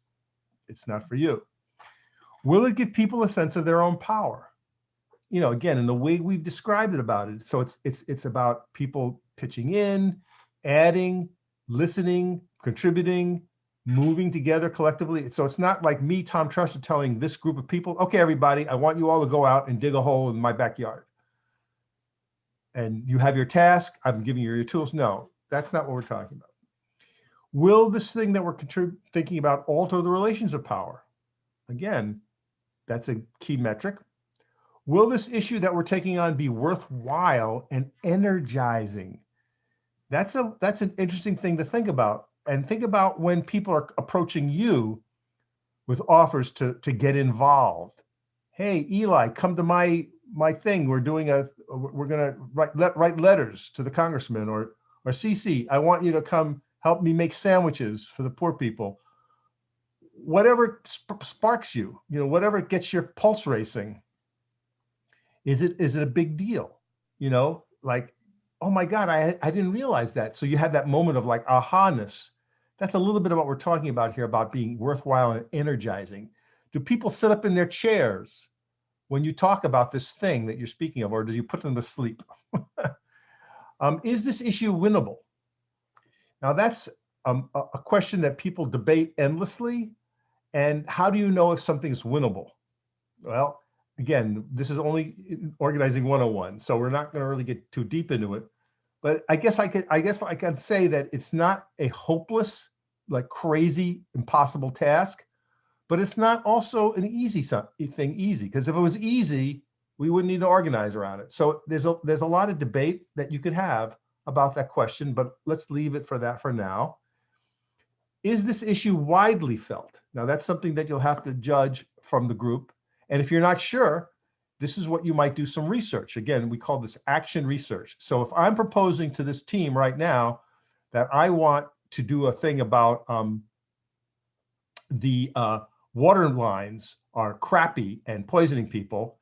S2: it's not for you. Will it give people a sense of their own power? You know, again, in the way we've described it about it. So it's about people pitching in, adding, listening, contributing, moving together collectively. So it's not like me, Tom Trusher, telling this group of people, okay, everybody, I want you all to go out and dig a hole in my backyard. And you have your task, I'm giving you your tools. No, that's not what we're talking about. Will this thing that we're thinking about alter the relations of power? Again, that's a key metric. Will this issue that we're taking on be worthwhile and energizing? That's an interesting thing to think about. And think about when people are approaching you with offers to get involved. Hey, Eli, come to my thing. We're gonna write letters to the congressman, or CC, I want you to come help me make sandwiches for the poor people. Whatever sparks you, you know, whatever gets your pulse racing. Is it a big deal? You know, like, oh my God, I didn't realize that. So you have that moment of like aha-ness. That's a little bit of what we're talking about here, about being worthwhile and energizing. Do people sit up in their chairs when you talk about this thing that you're speaking of, or do you put them to sleep? Is this issue winnable? Now that's a question that people debate endlessly. And how do you know if something's winnable? Well, again, this is only organizing 101, so we're not going to really get too deep into it. But I guess I can say that it's not a hopeless, like crazy, impossible task, but it's not also an easy thing. Easy, because if it was easy, we wouldn't need to organize around it. So there's a lot of debate that you could have about that question, but let's leave it for that for now. Is this issue widely felt? Now that's something that you'll have to judge from the group. And if you're not sure, this is what you might do some research. Again, we call this action research. So if I'm proposing to this team right now that I want to do a thing about the water lines are crappy and poisoning people,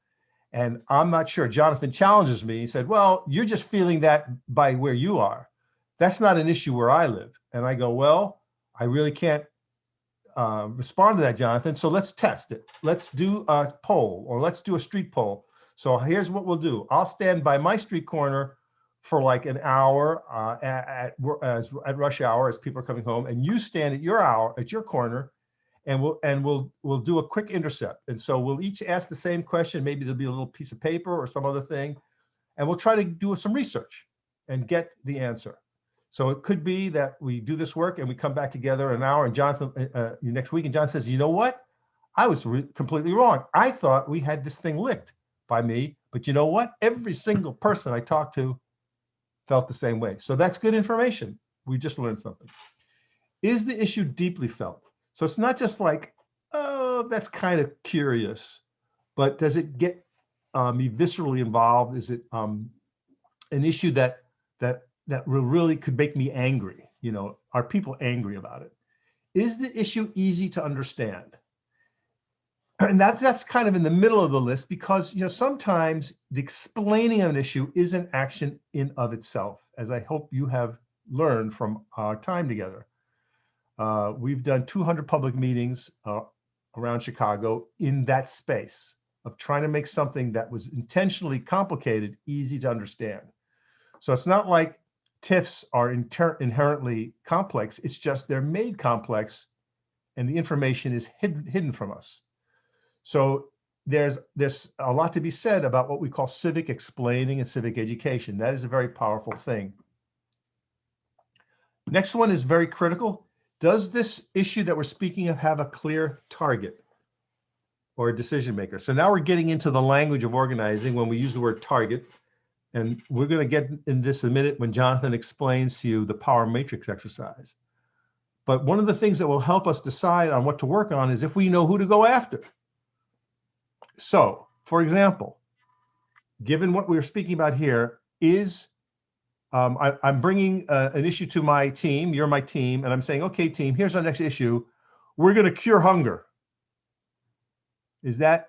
S2: and I'm not sure, Jonathan challenges me. He said, well, you're just feeling that by where you are. That's not an issue where I live. And I go, well, I really can't respond to that, Jonathan. So let's test it. Let's do a poll, or let's do a street poll. So here's what we'll do. I'll stand by my street corner for like an hour at rush hour as people are coming home, and you stand at your corner, and we'll do a quick intercept. And so we'll each ask the same question. Maybe there'll be a little piece of paper or some other thing, and we'll try to do some research and get the answer. So it could be that we do this work and we come back together an hour, and Jonathan next week, and John says, you know what? I was completely wrong. I thought we had this thing licked by me, but you know what? Every single person I talked to felt the same way. So that's good information. We just learned something. Is the issue deeply felt? So it's not just like, oh, that's kind of curious, but does it get me viscerally involved? Is it an issue that really could make me angry? You know, are people angry about it? Is the issue easy to understand? And that's kind of in the middle of the list, because, you know, sometimes the explaining of an issue is an action in of itself, as I hope you have learned from our time together. We've done 200 public meetings around Chicago in that space of trying to make something that was intentionally complicated easy to understand. So it's not like TIFs are inherently complex. It's just they're made complex and the information is hidden from us. So there's a lot to be said about what we call civic explaining and civic education. That is a very powerful thing. Next one is very critical. Does this issue that we're speaking of have a clear target or a decision maker? So now we're getting into the language of organizing when we use the word target. And we're going to get in this in a minute when Jonathan explains to you the power matrix exercise. But one of the things that will help us decide on what to work on is if we know who to go after. So, for example, given what we were speaking about here, I'm bringing an issue to my team, you're my team, and I'm saying, okay, team, here's our next issue. We're going to cure hunger. Is that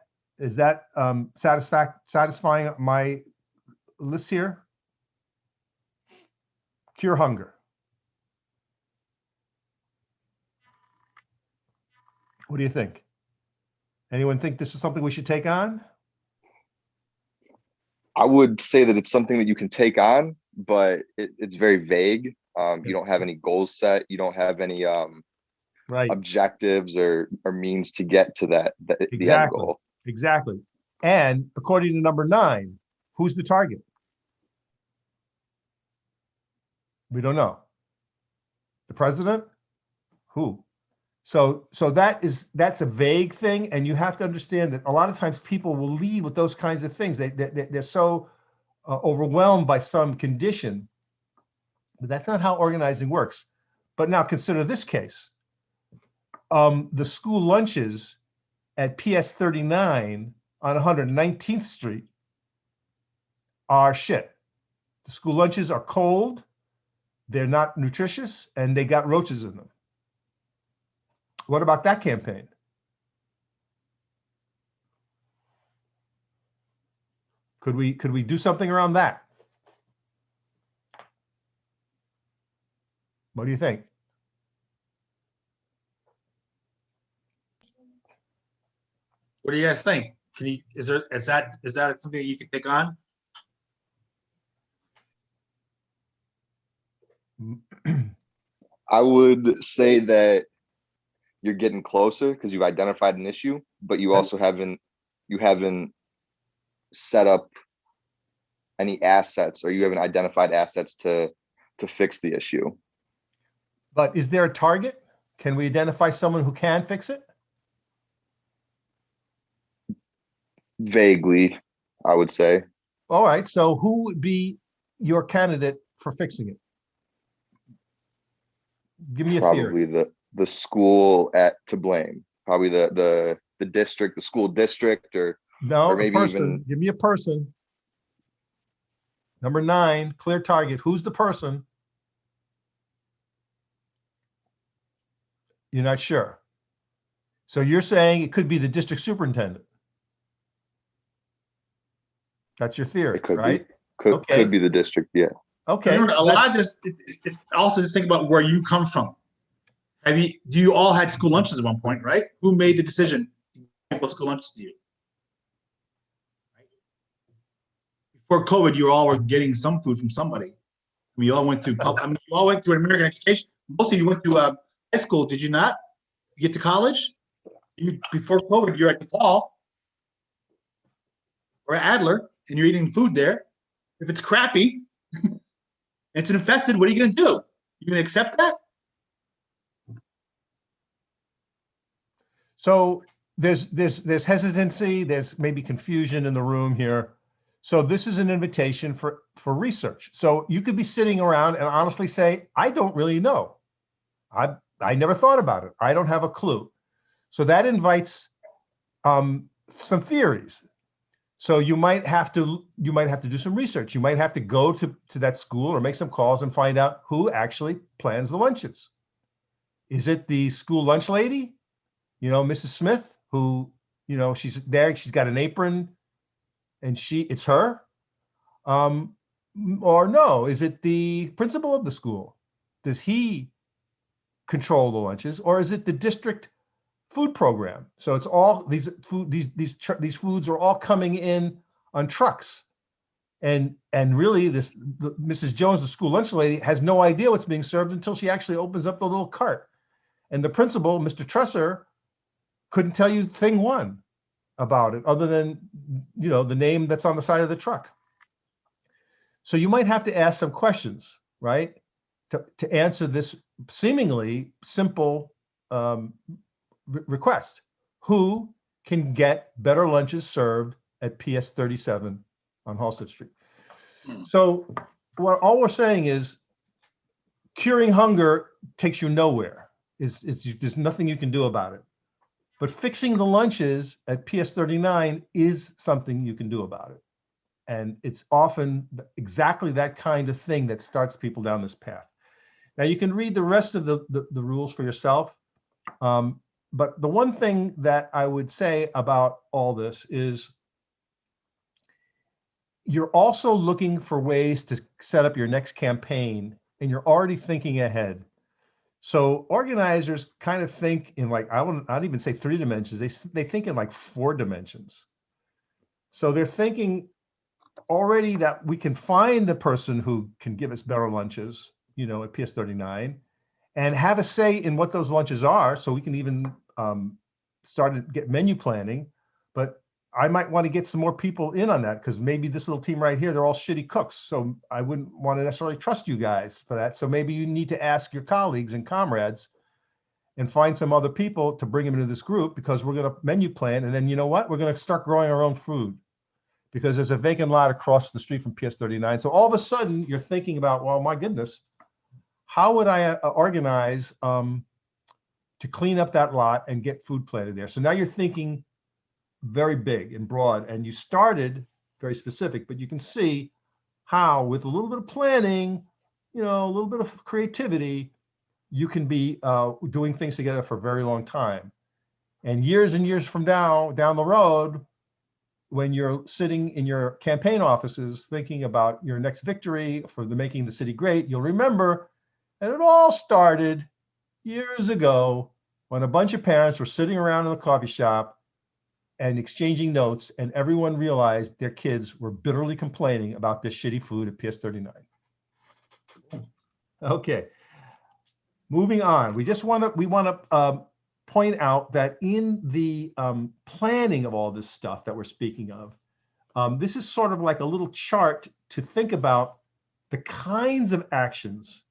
S2: satisfying my list here? Cure hunger. What do you think? Anyone think this is something we should take on?
S5: I would say that it's something that you can take on, but it's very vague. You don't have any goals set. You don't have any
S2: right.
S5: objectives or means to get to the end goal.
S2: Exactly. And according to number 9, who's the target? We don't know. The president? Who? So that's a vague thing, and you have to understand that a lot of times people will lead with those kinds of things. They're so overwhelmed by some condition, but that's not how organizing works. But now consider this case. The school lunches at PS 39 on 119th Street are shit. The school lunches are cold, they're not nutritious, and they got roaches in them. What about that campaign? Could we do something around that? What do you think?
S1: What do you guys think? Is that something that you can take on?
S5: I would say that you're getting closer because you've identified an issue, but you also haven't set up any assets, or you haven't identified assets to fix the issue.
S2: But is there a target? Can we identify someone who can fix it?
S5: Vaguely, I would say.
S2: All right. So who would be your candidate for fixing it? Give me a theory.
S5: Probably the school to blame. Probably the district, the school district, or maybe even.
S2: Give me a person. Number 9, clear target. Who's the person? You're not sure. So you're saying it could be the district superintendent. That's your theory,
S5: It could
S2: right?
S5: Could be the district, yeah.
S2: Okay.
S1: Remember, a lot of this, it's also just think about where you come from. Do you all had school lunches at one point, right? Who made the decision to give school lunches to you? Before COVID, you all were getting some food from somebody. We all went through. You all went through American education. Most of you went through high school, did you not? You get to college. Before COVID, you're at DePaul or Adler, and you're eating food there. If it's crappy, it's infested. What are you going to do? You going to accept that?
S2: So there's hesitancy. There's maybe confusion in the room here. So this is an invitation for research. So you could be sitting around and honestly say, I don't really know. I never thought about it. I don't have a clue. So that invites some theories. So you might have to do some research. You might have to go to that school or make some calls and find out who actually plans the lunches. Is it the school lunch lady? Mrs. Smith, who, she's there, she's got an apron and it's her? Or no, is it the principal of the school? Does he control the lunches, or is it the district food program? So it's all these foods are all coming in on trucks, And really Mrs. Jones, the school lunch lady, has no idea what's being served until she actually opens up the little cart. And the principal, Mr. Tresser, couldn't tell you thing one about it other than, the name that's on the side of the truck. So you might have to ask some questions, right? To answer this seemingly simple request. Who can get better lunches served at PS 37 on Halsted Street? So all we're saying is curing hunger takes you nowhere. There's nothing you can do about it. But fixing the lunches at PS 39 is something you can do about it. And it's often exactly that kind of thing that starts people down this path. Now you can read the rest of the rules for yourself. But the one thing that I would say about all this is you're also looking for ways to set up your next campaign, and you're already thinking ahead. So organizers kind of think in like, I'd even say 3 dimensions. They think in like 4 dimensions. So they're thinking already that we can find the person who can give us better lunches, at PS 39, and have a say in what those lunches are. So we can even start to get menu planning. But I might want to get some more people in on that, because maybe this little team right here, they're all shitty cooks. So I wouldn't want to necessarily trust you guys for that. So maybe you need to ask your colleagues and comrades and find some other people to bring them into this group, because we're going to menu plan. And then you know what? We're going to start growing our own food, because there's a vacant lot across the street from PS 39. So all of a sudden you're thinking about, well, my goodness, how would I organize to clean up that lot and get food planted there? So now you're thinking very big and broad, and you started very specific, but you can see how with a little bit of planning, a little bit of creativity, you can be doing things together for a very long time. And years from down the road, when you're sitting in your campaign offices thinking about your next victory for making the city great, you'll remember that it all started years ago when a bunch of parents were sitting around in the coffee shop and exchanging notes, and everyone realized their kids were bitterly complaining about this shitty food at PS 39. Okay, moving on. We want to point out that in the planning of all this stuff that we're speaking of, this is sort of like a little chart to think about the kinds of actions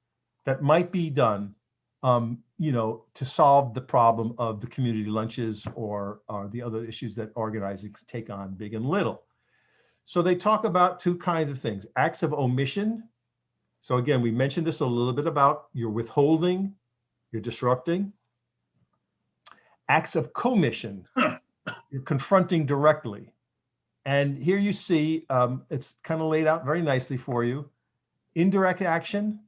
S2: that might be done to solve the problem of the community lunches or the other issues that organizing take on, big and little. So they talk about 2 kinds of things: acts of omission. So again, we mentioned this a little bit about your withholding, you're disrupting. Acts of commission, you're confronting directly. And here you see, it's kind of laid out very nicely for you: indirect action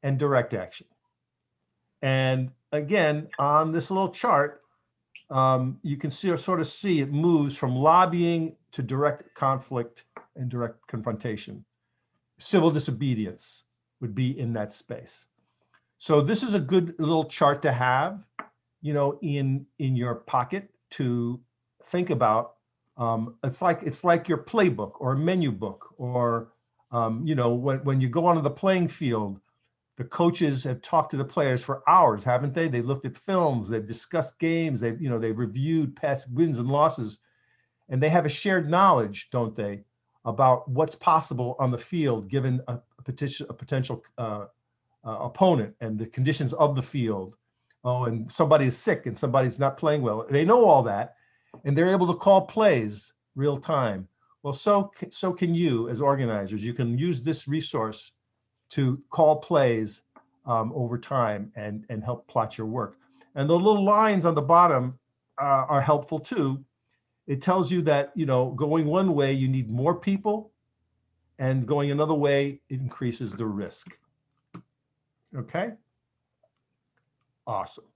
S2: and direct action. And again, on this little chart, you can sort of see it moves from lobbying to direct conflict and direct confrontation. Civil disobedience would be in that space. So this is a good little chart to have, in your pocket to think about. It's like your playbook or a menu book, or when you go onto the playing field, the coaches have talked to the players for hours, haven't they? They've looked at films, they've discussed games, they've reviewed past wins and losses, and they have a shared knowledge, don't they, about what's possible on the field given a potential opponent and the conditions of the field. Oh, and somebody's sick and somebody's not playing well. They know all that, and they're able to call plays real time. Well, so can you as organizers. You can use this resource to call plays over time and help plot your work. And the little lines on the bottom are helpful too. It tells you that, going one way, you need more people, and going another way, it increases the risk. Okay? Awesome.